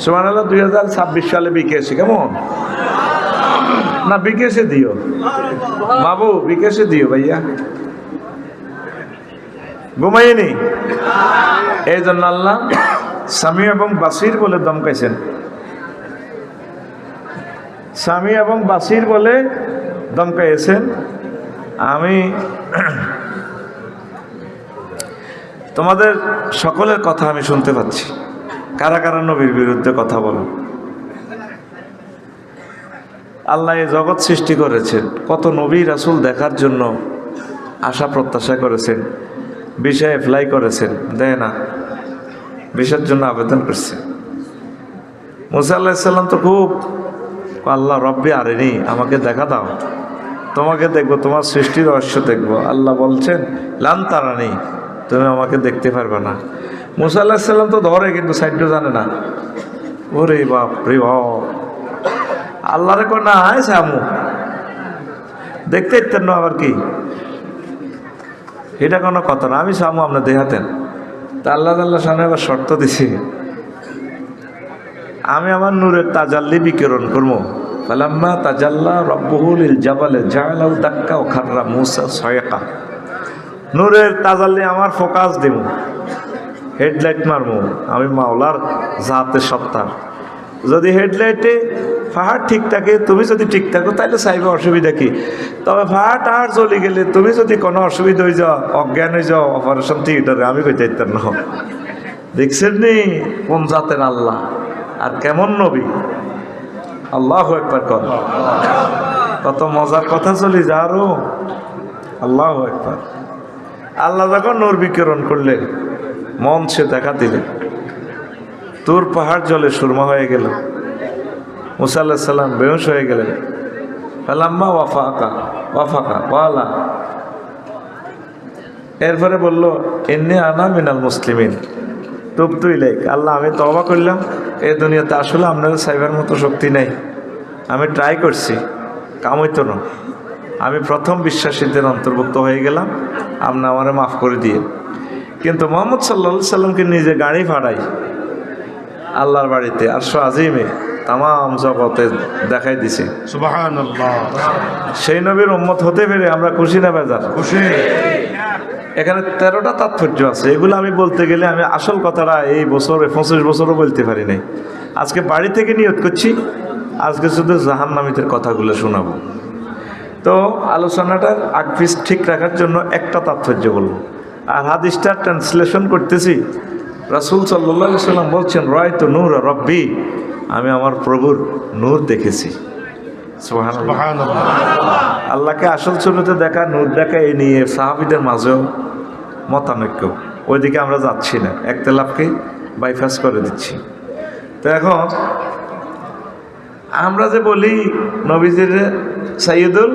সুবহানাল্লাহ। 2026 সালে বিকেএসে কেমন না, বিকেএসে দিও বাবু, বিকেএসে দিও ভাইয়া, ঘুমাইনি। এই জন্য আল্লাহ সামি এবং বাসির বলে দমকাইছেন, সামি এবং বাসির বলে দমকাইছেন। আমি তোমাদের সকলের কথা আমি শুনতে পাচ্ছি, কারা কারা নবীর বিরুদ্ধে কথা বলো। আল্লাহ এই জগৎ সৃষ্টি করেছেন, কত নবী রাসূল দেখার জন্য আশা প্রত্যাশা করেছেন, ভিসা অ্যাপ্লাই করেছেন, দেয় না, ভিসার জন্য আবেদন করছে। মুসা আলাইহিস সালাম তো খুব, আল্লাহ রব্বি আরেনি, আমাকে দেখা দাও, তোমাকে দেখবো, তোমার সৃষ্টির রহস্য দেখবো। আল্লাহ বলছেন লান তারানি, তুমি আমাকে দেখতে পারবে না। মুসা আলাইহিস সালাম তো ধরে, কিন্তু সাইডও জানে না। ওরে বাপ রে বাপ, আল্লাহরে কো না আইসা আমু দেখতে ইতেন না, আবার কি এটা কোনো কথা না, আমি সামু আপনার দেখাতেন। তা আল্লাহ আল্লাহ সামনে আবার শর্ত দিছি, আমি আমার নূরের তাজাল্লি বিকিরণ করবো। ফালাম্মা তাজাল্লা রব্বুহু লিল জাবালে জাআলাহু দাক্কা ওয়া খাররা মূসা সায়কা। নূরের তাজাল্লি আমার ফোকাস দিব, হেডলাইট মারবো, আমি মাওলার জাতের সত্তা। যদি হেডলাইটে পাহাড় ঠিক থাকে, তুমি যদি ঠিক থাকো তাহলে চাইবে, অসুবিধা কি? তবে পাহাড় টাহাড় চলে গেলে তুমি যদি কোনো অসুবিধা হয়ে যাও, অজ্ঞান হয়ে যাও, অপারেশন থিয়েটারে আমি কইতে পারতাম না। দেখছেন নি কোন জাতের আল্লাহ আর কেমন নবী। আল্লাহু আকবার কর, কত মজার কথা চলে যা আরো। আল্লাহু আকবার। আল্লাহ যখন নূর বিকিরণ করলেন, মন সে দেখা দিলেন, তোর পাহাড় জলে সুরমা হয়ে গেল। মুসা আলাইহিস সালাম বেহুশ হয়ে গেলেন। ফালাম্মা ওয়াফাকা ওয়াফাকা ওয়ালা, এরপরে বলল ইন্নী আনা মিনাল মুসলিমিন তুবতু ইলাইক। আল্লাহ আমি তওবা করলাম, এই দুনিয়াতে আসলে আপনাদের সাইবার মতো শক্তি নেই, আমি ট্রাই করছি, কাম হইতো না, আমি প্রথম বিশ্বাসীদের অন্তর্ভুক্ত হয়ে গেলাম, আপনি আমারে মাফ করে দিয়ে। কিন্তু মুহাম্মদ সাল্লাল্লাহু আলাইহি সাল্লামকে নিজে গাড়ি ভাড়াই আল্লাহর বাড়িতে আরশ আজিমে তাম জগতে দেখাই দিছে। সুবহানাল্লাহ। সেই নবীর উম্মত হতে পেরে আমরা খুশি না বেজার? খুশি। এখানে 13টা তাৎপর্য আছে, এগুলো আমি বলতে গেলে আমি আসল কথাটা এই বছর 25 বছরও বলতে পারি নাই। আজকে বাড়ি থেকে নিয়ত করছি, আজকে শুধু জাহান্নামীদের কথাগুলো শোনাবো। তো আলোচনাটার আগপিস ঠিক রাখার জন্য একটা তাৎপর্য বলবো, আর হাদিসটা ট্রান্সলেশন করতেছি। রাসূল সাল্লাল্লাহু আলাইহি সাল্লাম বলছেন রায়তু নূর রব্বি, আমি আমার প্রভুর নূর দেখেছি। সুবহানাল্লাহ। আল্লাহকে আসল সুরতে দেখা, নূর দেখা, এই নিয়ে সাহাবীদের মাঝেও মতানৈক্য, ওইদিকে আমরা যাচ্ছি না, একতলাফকে বাইপাস করে দিচ্ছি। তো এখন আমরা যে বলি নবীজির সাইয়্যিদুল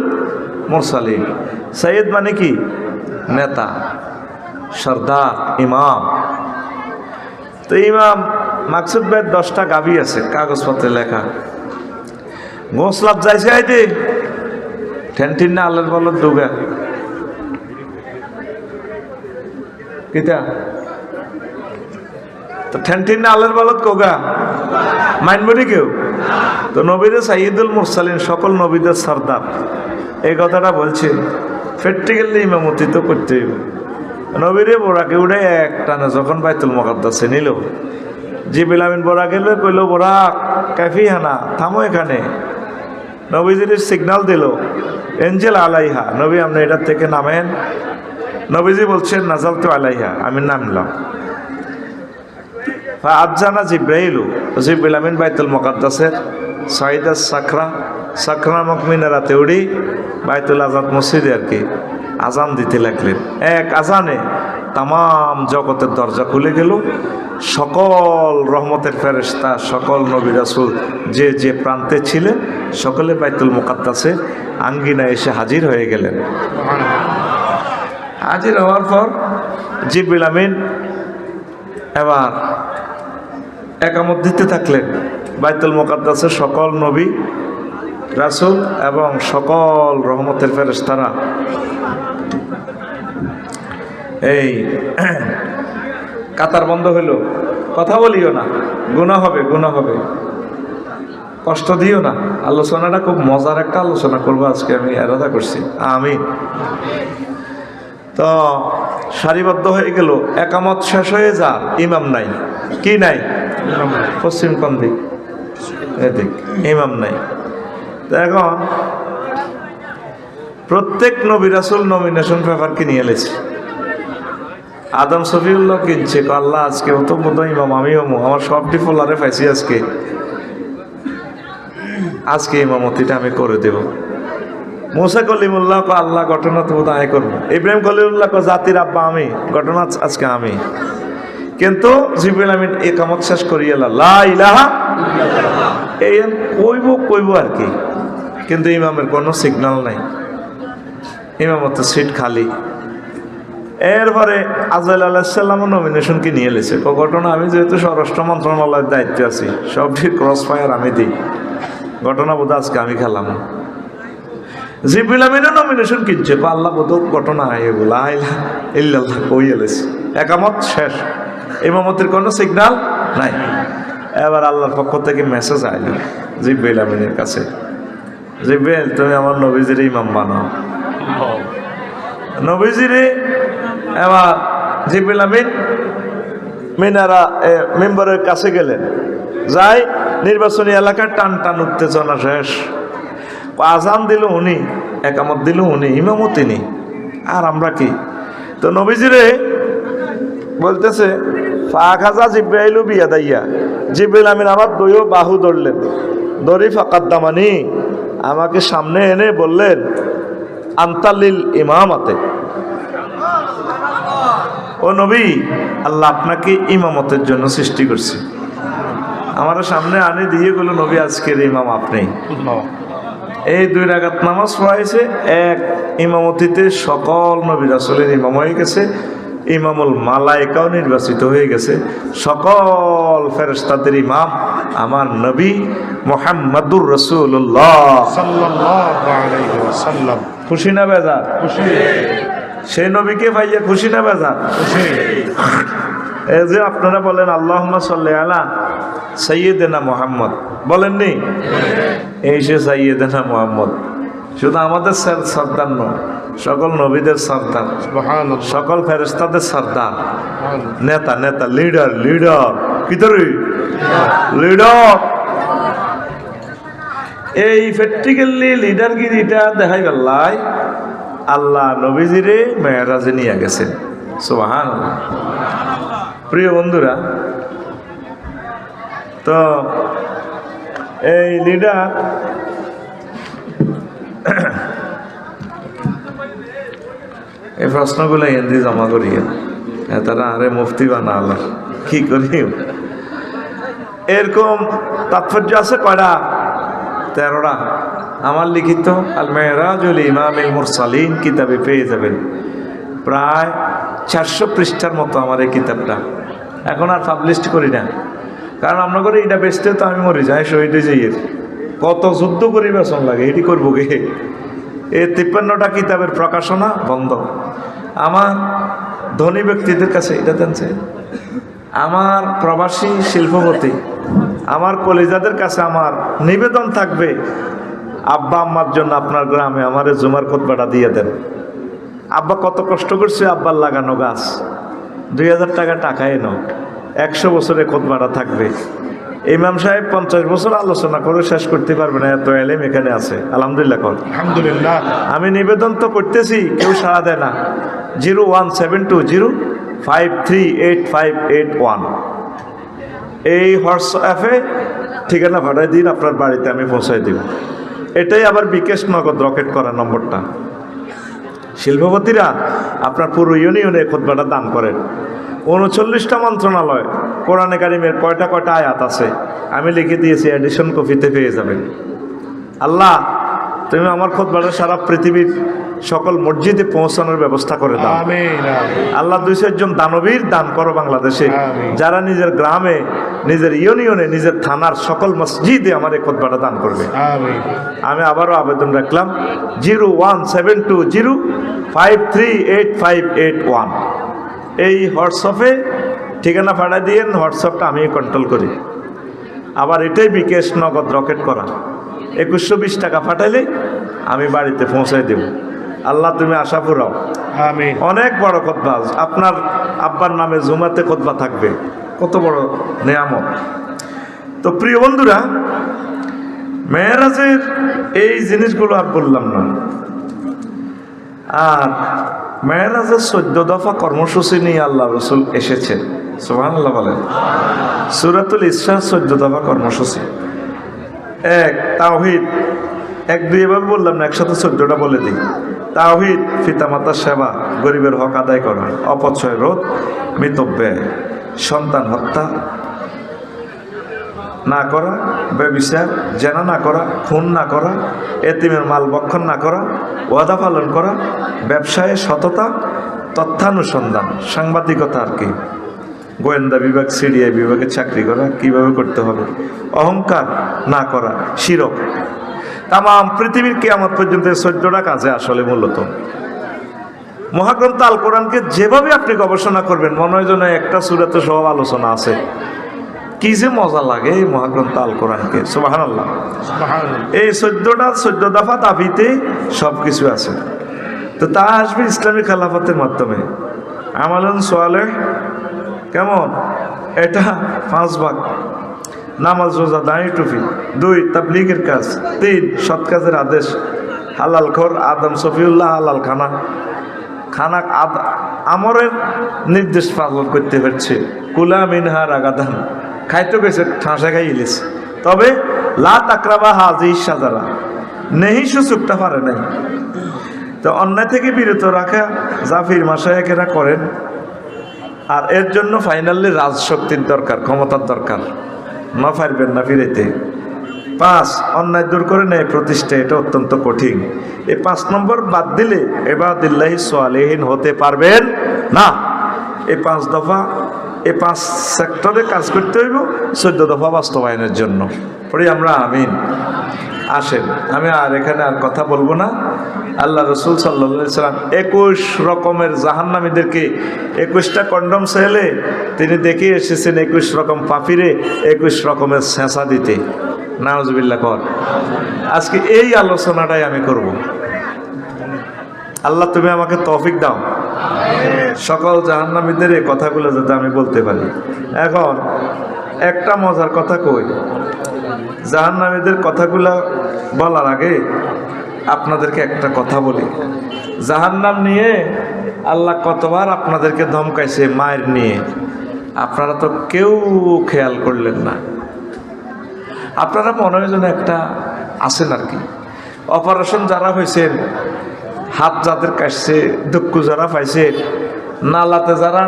মুরসালিন, সাইয়্যিদ মানে কি? নেতা, সর্দার, ইমাম। তো ইমাম মাকসুদ ভাইয়ের 10টা গাভী আছে, কাগজপত্রে লেখা। গোসলাপ যাইছে আইতে ঠেনঠিন না আল্লাহর বলত ডুবে কিতা, তো ঠেনঠিন না আল্লাহর বলত কোগা মাইনবনি কেউ। তো নবীরে সাইয়্যিদুল মুরসালিন, সকল নবীদের সর্দার, এই কথাটা বলছে। প্র্যাকটিক্যালি ইমামতি তো করতে হইব। নবীরে বোরাকে উঠে এক টানে যখন বাইতুল মুকাদ্দাসে নিল, জিবরিল আমিন বোরাকে লয়ে কইল, বোরাক কাফি হানা, থামো এখানে। নবীজির সিগন্যাল দিল, এঞ্জেল আলাইহা, নবী আপনি এটার থেকে নামেন। নবীজি বলছেন নাজালতু আলাইহা, আমি নামলাম। আবজানা জিব্রাইলু, জিবরিল আমিন বাইতুল মুকাদ্দাসের সাইদা সাকরা, সাকরা নামক মিনারাতে উড়ি বাইতুল আজাদ মসজিদে আর কি আজান দিতে লাগলেন। এক আজানে তাম জগতের দরজা খুলে গেল, সকল রহমতের ফেরেশতা, সকল নবী রাসূল যে যে প্রান্তে ছিলেন সকলে বাইতুল মুকাদ্দাসে আঙ্গিনায় এসে হাজির হয়ে গেলেন। হাজির হওয়ার পর জিবরিল আমিন এবার একামত দিতে থাকলেন। বাইতুল মুকাদ্দাসের সকল নবী রাসূল এবং সকল রহমতের ফেরেশতারা এই কাতার বন্ধ হইল, কথা বলিও না, গুনাহ হবে, গুনাহ হবে, কষ্ট দিও না। আলোচনাটা খুব মজার একটা আলোচনা করবো আজকে, আমি এরাদা করছি। আমি তো সারিবদ্ধ হয়ে গেল, একামত শেষ হয়ে যা, ইমাম নাই। কি নাই? পশ্চিম কোন দিক? এদিক, ইমাম নাই। তো এখন প্রত্যেক নবী রাসূল নমিনেশন পেপার কিনে এনেছে। আদম শফিউল্লাহ কিনছে, আল্লাহ আজকে অত মতো ইমাম আমি হমু, আমার সব ডিফলারে পাইছি আজকে, আজকে ইমামতিটা আমি করে দেব। মুসা কলিমুল্লাহ আল্লাহ ঘটনা তো আয় করবো। ইব্রাহিম কলিমুল্লাহ জাতির আব্বা আমি, ঘটনা আজকে আমি। কিন্তু জিবরিল আমিন ইকামত শেষ করিয়ে লা ইলাহা এই কইব আর কি, কিন্তু ইমামের কোনো সিগন্যাল নাই, ইমামতের সিট খালি। এরপরে আজরাইল আলাইহিস সালামও নমিনেশনকে নিয়ে এলেছে। ঘটনা আমি যেহেতু স্বরাষ্ট্র মন্ত্রণালয়ের দায়িত্বে আছি, সবটি ক্রস ফায়ার আমি দিই, ঘটনা বোধ আজকে আমি খেলাম। জিবরিল আমিনও নমিনেশন কিনছে, আল্লাহ বোধ ঘটনা এগুলা ইল্লাল্লাহ কই এলেছে, একামত শেষ, ইমামতের কোনো সিগন্যাল নাই। এবার আল্লাহর পক্ষ থেকে মেসেজ আইল জিবরিল আমিনের কাছে, জিবরিল তুমি আমার নবীজির ইমাম বানাও। নবীজিরে এবার জিবরিল আমিন মিনারা মেম্বারের কাছে গেলেন, যাই নির্বাচনী এলাকার টান টান উত্তেজনা শেষ। আজান দিল উনি, একামত দিল উনি, ইমামও তিনি, আর আমরা কি? তো নবীজিরে বলতেছে ফাখাজা জিব্রাইলু বিয়াদাইয়া, জিবরিল আমিন আমার দুইও বাহু ধরলেন, দড়ি ফাকাদ্দামানি, আমাকে সামনে এনে বললেন আনতালিল ইমামাতে, ও নবী আল্লাহ আপনাকে ইমামতের জন্য সৃষ্টি করছে। আমার সামনে আনে দিয়ে গেল, নবী আজকের ইমাম আপনি। এই 2 রাকাত নামাজ পড়াইছে, এক ইমামতিতে সকল নবী রাসূলের ইমাম হয়ে গেছে, ইমামুল মালায়েকাও নির্বাচিত হয়ে গেছে, সকল ফেরেশতাদের ইমাম আমার নবী মুহাম্মাদুর রাসূলুল্লাহ সাল্লাল্লাহু আলাইহি ওয়াসাল্লাম। খুশি না বেজার? খুশি। সেই নবীকে পাইয়া খুশি না বেজার? খুশি। এই যে আপনারা বলেন আল্লাহুম্মা সাল্লি আলা সাইয়্যিদিনা মুহাম্মদ, বলেননি? এই সে সাইয়্যিদিনা মুহাম্মদ, শুধু আমাদের সর্দার নয়, সকল নবীদের সর্দার, সকল ফেরেশতাদের সর্দার, নেতা নেতা, লিডার লিডার, কিতরি লিডার। এই প্র্যাকটিক্যালি লিডারগিরিটা দেখাই গেল্লাই আল্লাহ নবীজিরে মেরাজে নিয়ে গেছেন। সুবহানাল্লাহ। প্রিয় বন্ধুরা, তো এই লিডার এই প্রশ্নগুলো হিন্দি জমা করিয়ে তারা আরে মুফতি বানা আল্লাহ কি করি। এরকম তাৎপর্য আছে কয়টা? 13টা। আমার লিখিত আল মেরাজুল ইমামিল মুরসালিন কিতাবে পেয়ে যাবেন, প্রায় 400 পৃষ্ঠার মতো আমার এই কিতাবটা। এখন আর পাবলিশ করি না, কারণ আমরা করে এটা বেচতে তো আমি মরি যাই, শহীদ হয়ে যাই। কত যুদ্ধ করি বেচন লাগে, এটি করবো গে। এই 53টা কিতাবের প্রকাশনা বন্ধ। আমার ধনী ব্যক্তিদের কাছে এটা জানছে, আমার প্রবাসী শিল্পপতি, আমার কলিজাদের কাছে আমার নিবেদন থাকবে, আব্বা আম্মার জন্য আপনার গ্রামে আমার জুমার খুতবাটা দিয়ে দেন। আব্বা কত কষ্ট করছে, আব্বার লাগানো গাছ, 2000 টাকা এনো, 100 বছরে খুতবাটা থাকবে। ইমাম সাহেব 50 বছর আলোচনা করে শেষ করতে পারবে না, এত এলেম এখানে আছে। আলহামদুলিল্লাহ কর। আলহামদুলিল্লাহ। আমি নিবেদন তো করতেছি, কেউ সাড়া দেয় না। 01720538581 এই হোয়াটসঅ্যাপে ঠিকানা পাঠাই দিন, আপনার বাড়িতে আমি পৌঁছাই দিব। এটাই আবার বিকাশ নগদ রকেট করা নম্বরটা। শিল্পপতিরা আপনার পুরো ইউনিয়নে খুতবাটা দান করেন। 39টা মন্ত্রণালয়, কোরআনে কারিমের কয়টা আয়াত আছে আমি লিখে দিয়েছি, এডিশন কপিতে পেয়ে যাবেন। আল্লাহ তুমি আমার খুতবাটা সারা পৃথিবীর সকল মসজিদে পৌঁছানোর ব্যবস্থা করে দাও। আল্লাহ 2-4 জন দানবীর দান করো বাংলাদেশে, যারা নিজের গ্রামে, নিজের ইউনিয়নে, নিজের থানার সকল মসজিদে আমার এই খুতবাটা দান করবে। আমি আবারও আবেদন রাখলাম 01720538581 এই হোয়াটসঅ্যাপে ঠিকানা পাঠাই দিয়েন, হোয়াটসঅ্যাপটা আমি কন্ট্রোল করি। আবার এটাই বিকেশ নগদ রকেট করা, 2120 টাকা পাঠাইলে আমি বাড়িতে পৌঁছাই দেব। আল্লাহ তুমি আশা পুরাও। আমিন। অনেক বড় খুতবা, আপনার আব্বার নামে জুমাতে খুতবা থাকবে, কত বড় নেয়ামত। তো প্রিয় বন্ধুরা, মেরাজের এই জিনিসগুলো আর বললাম না। আর মেরাজের 14 দফা কর্মসূচি নিয়ে আল্লাহ রসুল এসেছেন, সুবহানাল্লাহ বলেন। সূরাতুল ইসরা 14 দফা কর্মসূচি। এক, তাওহীদ। 1-2 এভাবে বললাম না, একসাথে 14টা বলে দিই। তাওহীদ, পিতামাতার সেবা, গরিবের হক আদায় করা, অপচয় রোধ, মিতব্যয়, সন্তান হত্যা না করা, ব্যভিচার, জেনা না করা, খুন না করা, এতিমের মাল ভক্ষণ না করা, ওয়াদা পালন করা, ব্যবসায়ে সততা, তথ্যানুসন্ধান, সাংবাদিকতা আর কি, গোয়েন্দা বিভাগ, সিডিআই বিভাগে চাকরি করা, কিভাবে করতে হবে, অহংকার না করা, শিরক। তাম পৃথিবীর কিয়ামত পর্যন্ত 14টা কাজে আসলে মূলত মহাগ্রন্থ আল কোরআনকে যেভাবে আপনি গবেষণা করবেন, মনে হয় যেন একটা সূরাতে সব আলোচনা আছে। কি যে মজা লাগে এই মহাগ্রন্থ আল কোরআনকে, সুবহানাল্লাহ। এই 14 দফা দাবিতে সব কিছু আছে। তো তা আসবে ইসলামী খেলাফতের মাধ্যমে। আমালুন সালেহ কেমন, এটা 5 ভাগ। নামাজ, রোজা, দাঁড়ি, টুপি। 2, তাবলীগের কাজ। 3, সৎ কাজের আদেশ। হালাল খোর, আদম সফিউল্লাহ হালাল খানা আমরের নির্দেশ পালন করতে হচ্ছে। কুলা মিনহা রাগাদান, খাইতে গেছে ঠাঁসা খাই ইলিশ, তবে লা তাকরাবা হাজি সাজারা, নেহি সুচুকটা পারে নাই। তো অন্যায় থেকে বিরত রাখা জাফির মাশায়েখেরা করেন। আর এর জন্য ফাইনালি রাজশক্তির দরকার, ক্ষমতার দরকার, না পারবেন না ফিরেতে। 5, অন্যায় দূর করে নেয় প্রতিষ্ঠা, এটা অত্যন্ত কঠিন। এই 5 নম্বর বাদ দিলে ইবাদিল্লাহি সালেহিন হতে পারবেন না। এই 5 দফা, এই 5 সেক্টরে কাজ করতে হইব 14 দফা বাস্তবায়নের জন্য। পরে আমরা আমিন। আসেন, আমি আর এখানে আর কথা বলবো না। আল্লাহ রসুল সাল্লাল্লাহু আলাইহি সাল্লাম 21 রকমের জাহান্নামীদেরকে 21টা কন্ডম সেলে তিনি দেখিয়ে এসেছেন 21 রকম পাপিরে 21 রকমের ছেঁচা দিতে। নাউজুবিল্লাহ কর। আজকে এই আলোচনাটাই আমি করব। আল্লাহ তুমি আমাকে তৌফিক দাও সকল জাহান্নামীদের এই কথাগুলো যাতে আমি বলতে পারি। এখন একটা মজার কথা কই, জাহান্নামীদের কথাগুলো বলার আগে আপনাদেরকে একটা কথা বলি। জাহান্নাম নিয়ে আল্লাহ কতবার আপনাদেরকে ধমকাইছে মায়ের নিয়ে, আপনারা তো কেউ খেয়াল করলেন না। আপনারা মনে হয় যেন একটা আছেন আর কি। অপারেশন যারা হয়েছেন, হাত যাদের কাটছে, দুঃখ যারা পাইছে, নালাতে যারা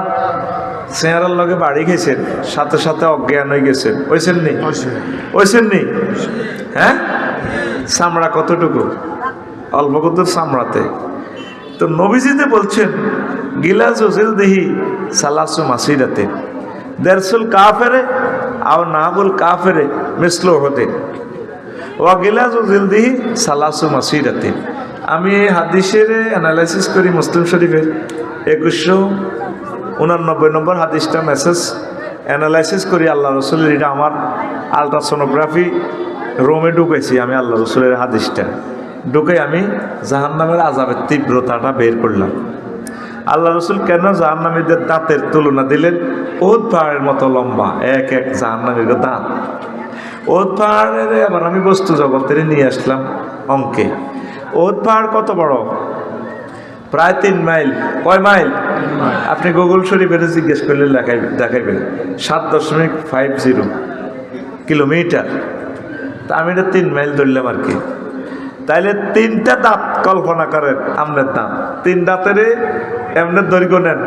চেয়ারের লগে বাড়ি গেছেন, সাথে সাথে অজ্ঞান হয়ে গেছেন, ওইছেন নি? ওইছেন নি? হ্যাঁ, চামড়া কতটুকু? অল্প কত চামড়াতে। তো নবীজিতে বলছেন গিলা জজিল দেহি সালাসু মাসিরাতে দেরসুল কাফেরে আও নাবুল কাফেরে মিসলো হতে ওয়া গিলা জজিল দেহি সালাসু মাসিরাতে। আমি এই হাদিসের অ্যানালাইসিস করি মুসলিম শরীফের 2189 নম্বর হাদিসটা মেসেজ অ্যানালাইসিস করি। আল্লাহ রসুলের, এটা আমার আলট্রাসোনোগ্রাফি রোমে ঢুকেছি আমি, আল্লাহ রসুলের হাদিসটা ঢুকে আমি জাহান্নামের আযাবের তীব্রতাটা বের করলাম। আল্লাহ রসুল কেন জাহান্নামীদের দাঁতের তুলনা দিলেন? ওদ পাহাড়ের মতো লম্বা এক এক জাহান্নামীর দাঁত। ওদ পাহাড়ের আবার আমি বস্তু জগতের নিয়ে আসলাম অঙ্কে। ওদ পাহাড় কত বড়? প্রায় 3 মাইল। কয় মাইল? আপনি গুগল শরীফের জিজ্ঞেস করলে দেখাইবেন 7.50 কিলোমিটার। তা আমি এটা 3 মাইল ধরলাম আর কি। তাইলে 3টা দাঁত কল্পনা করেন, আমনের দাঁত 3 দাঁতের এমনের দৈর্ঘ্য নেন,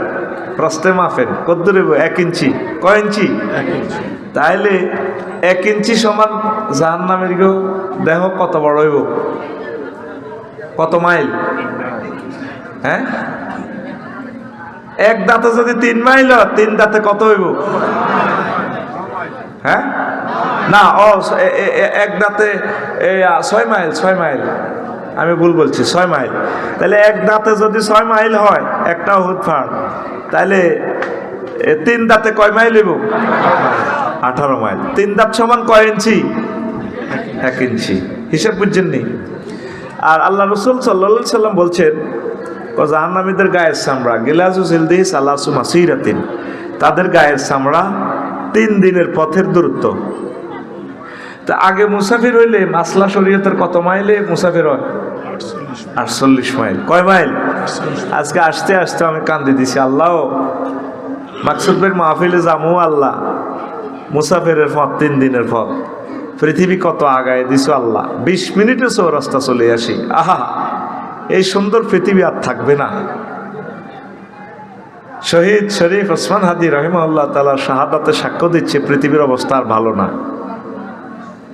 প্রস্তে মাফেন কত দূরে? 1 ইঞ্চি। কয় ইঞ্চি? 1 ইঞ্চি। তাইলে 1 ইঞ্চি সমান জাহান্নামের দেহ কত বড় হইব? কত মাইল? হ্যাঁ, এক দাঁতে যদি 3 মাইল, 3 দাঁতে কত হইব? হ্যাঁ না, এক দাঁতে 6 মাইল। 6 মাইল, আমি ভুল বলছি, 6 মাইল। তাহলে এক দাঁতে যদি 6 মাইল হয় একটা উহুদ পাহাড়, তাহলে তিন দাঁতে কয় মাইল হইব? 18 মাইল। তিন দাঁত সমান কয় ইঞ্চি? 1 ইঞ্চি। হিসাব বুঝছেন নি? আর আল্লাহ রসুল সাল্লাল্লাহু আলাইহি সাল্লাম বলছেন, জাহান্নামীদের গায়ের চামড়া গিলাজু জিলদিহি সালাসু মাসিরাতিন, তাদের গায়ের চামড়া 3 দিনের পথের দূরত্ব। তা আগে মুসাফির হইলে মাসলা শরীয়তের কত মাইলে মুসাফির হয়? 48 মাইল। কয় মাইল? আজকে আসতে আসতে আমি কান্দি দিছি, আল্লাহ মাকসুদ ভাইয়ের মাহফিলে যামু, আল্লাহ মুসাফিরের পথ 3 দিনের পথ, পৃথিবী কত আগায় দিছো আল্লাহ, 20 মিনিটে চৌরাস্তা চলে আসি। আহা, এই সুন্দর পৃথিবী আর থাকবে না। শহীদ শরীফ ওসমান হাদি রাহিমাহুল্লাহ তাআলা শাহাদাতে সাক্ষ্য দিচ্ছে পৃথিবীর অবস্থা আর ভালো না।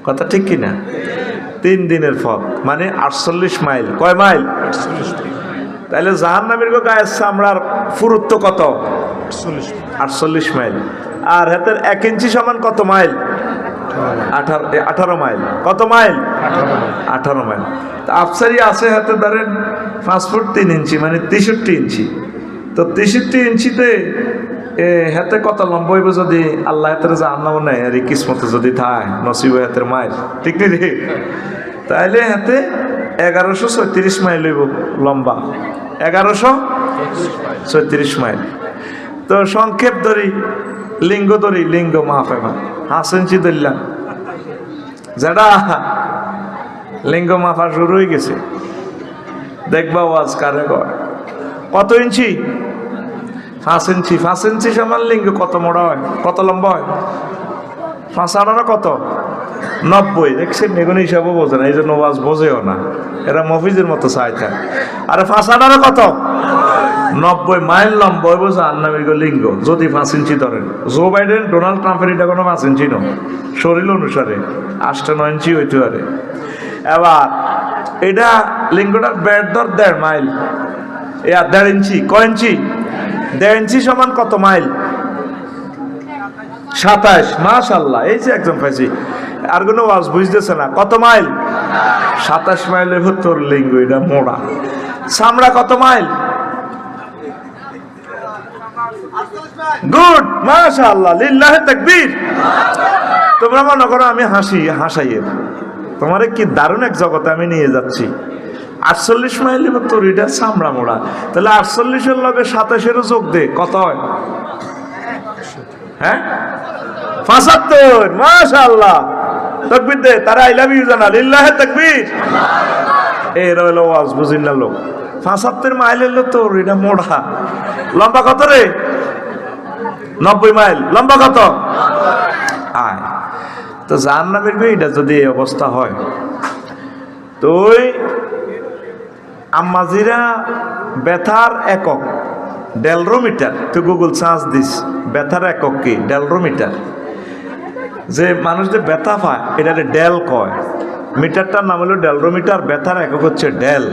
কথা ঠিক কিনা? 3 দিনের পথ মানে 48 মাইল। কয় মাইল? তাহলে জাহান্নামীর গায়ের চামড়ার পুরুত্ব কত? 48 মাইল। আর হাতের 1 ইঞ্চি সমান কত মাইল? 18 মাইল। কত মাইল? 18 মাইল। তা আফসারি আছে হাতে ধরেন 5 ফুট 3 ইঞ্চি মানে 63 ইঞ্চি। তো 63 ইঞ্চিতে হাতে কত লম্বা হইব যদি আল্লাহ হাতের জাহান্নাম নেয় আর কিসমতে যদি থায় নসিব হাতের মাইল, ঠিক নি রে? তাইলে হাতে 1136 মাইল হইব লম্বা, 1136 মাইল। তো সংক্ষেপ ধরি, লিঙ্গ ধরি, লিঙ্গ মাফ এবার 5 ইঞ্চি ধরলাম, যেটা লিঙ্গ মাফা শুরু হয়ে গেছে। দেখবা ওয়াজ কারে কয় কত ইঞ্চি? 5 ইঞ্চি। 5 ইঞ্চি সমান লিঙ্গ কত মোড়া হয়, কত লম্বা হয়? 5 18 কত? 90। দেখছেন, এগুলো হিসাবও বোঝে না, এই জন্য ওয়াজ বোঝেও না, এরা মফিজের মতো চাই থাকে। আরে 5 18 কত? 90 মাইল লম্বা হইব জাহান্নামীর লিঙ্গ যদি 5 ইঞ্চি ধরেন। জো বাইডেন ডোনাল্ড ট্রাম্পের এটা কোনো 5 ইঞ্চি নয়, শরীর অনুসারে 8-9 ইঞ্চি হইতে পারে। এবার এটা লিঙ্গটার ব্যাট ধর 1.5 মাইল, 1.5 ইঞ্চি। কয় ইঞ্চি? 1.5 ইঞ্চি সমান কত মাইল? 27। মাশাআল্লাহ, এই যে একজন পাইছি, আর কোনো ওয়াজ বুঝতেছে না। কত মাইল? 27 মাইলের ভেতর লিঙ্গ, এটা মোড়া। চামড়া কত মাইল? গুড, মাশাআল্লাহ, লিল্লাহি তাকবীর। তোমরা মনে করো আমি হাসাইয়ের, তোমারে কি দারুণ এক জগতে আমি নিয়ে যাচ্ছি। 48 মাইলের ভেতর এটা চামড়া মোড়া। তাহলে 48-এর লগে 27-এরও যোগ দে, কত হয়? হ্যাঁ, 75। মাশাআল্লাহ, তাকবীর দে, তারা আই লাভ ইউ জানা, লিল্লাহি তাকবীর। এই রইল ওয়াজ বুঝিন না লোক। 75 মাইলের লোক তোর এটা মোড়া। লম্বা কত রে? 90 মাইল। লম্বা কত? আয় তো জাহান্নামের এটা যদি এই অবস্থা হয়, তুই আম্মাজিরা ব্যথার একক ডেলরোমিটার, তুই গুগল সার্চ দিস, ব্যথার একক কি? ডেলরোমিটার। যে মানুষ যে ব্যথা পায় এটারে ডেল কয়, মিটারটার নাম হলো ডেলরোমিটার, ব্যথার একক হচ্ছে ডেল।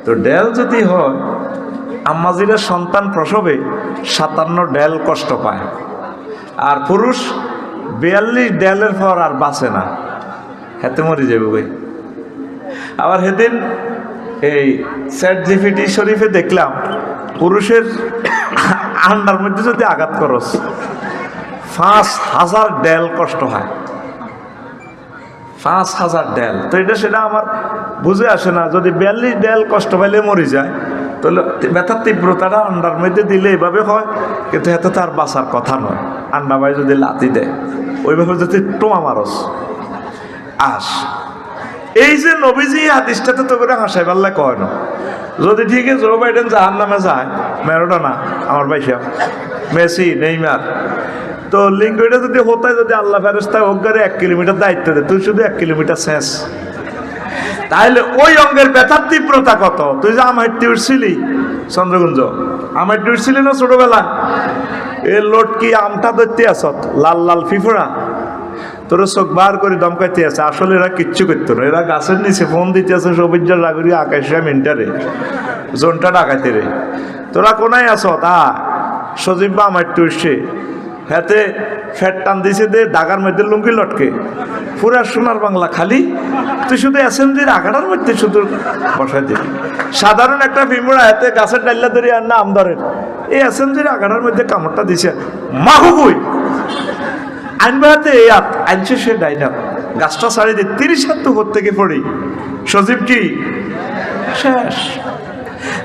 তো ডেল যদি হয়, আম্মাজিরা সন্তান প্রসবে 57 ডেল কষ্ট পায়, আর পুরুষ 42 ডেলের পর আর বাঁচে না, হেতে মরে যাবে ভাই। আবার সেদিন এই ChatGPT শরীফে দেখলাম, পুরুষের আন্ডার মধ্যে যদি আঘাত করস 5000 ডেল কষ্ট হয়। 5000 ডেল। তো এটা সেটা আমার বুঝে আসে না, যদি 42 ডেল কষ্ট পাইলে মরে যায়, তাহলে ব্যথার তীব্রতাটা আন্ডার মধ্যে দিলে এভাবে হয়, কিন্তু এত তার বাঁচার কথা নয়। আন্ডা ভাই যদি লাথি দেয়, ওইভাবে যদি টোমা মারস আস। এই যে নবীজি হাদিসটাতে তো করে হাসাই পাল্লা কয় না। যদি ঠিক আছে জো বাইডেন জাহান্নামে যায়, ম্যারাডোনা আমার ভাইসা, মেসি, নেইমার, তো লিঙ্গটা যদি হতায়, যদি আল্লাহ ফেরেশতা অজ্ঞারে 1 কিলোমিটার দায়িত্ব দেয়, তুই শুধু 1 কিলোমিটার শেষ। তাহলে ওই অঙ্গের ব্যথার তীব্রতা কত? তুই যে আমাইটি উঠছিলি চন্দ্রগুঞ্জ, আমাইটি উঠছিলি না ছোটবেলা, এ লোট কি আমটা ধরতে আসত, লাল লাল ফিফুরা, তোর চোখ বার করে দমকাইতে আছে। আসলে এরা কিচ্ছু করতো না, এরা গাছের নিচে ফোন দিতে আছে, সবুজার রাগুরি আকাশে মিন্টারে জোনটা ডাকাইতে রে। তোরা কোনায় আস? তা সজীব বা আমাইটি উঠছে, হাতে ফ্যাট টান দিছে দে দাগার মধ্যে লুঙ্গি লটকে পুরা সোনার বাংলা খালি তুই শুধু এসএমজির আগাটার মধ্যে শুধু বসাই দিবি সাধারণ একটা ভিমুড়া হাতে গাছের ডাল্লা ধরে আর না আমদারের এই এসএমজির আগাটার মধ্যে কামড়টা দিছে মাহু কই আইনবা হাতে আনছে সে ডাইনা গাছটা ছাড়ি দিয়ে 30 হাত উপর থেকে পড়ি সজীব কি শেষ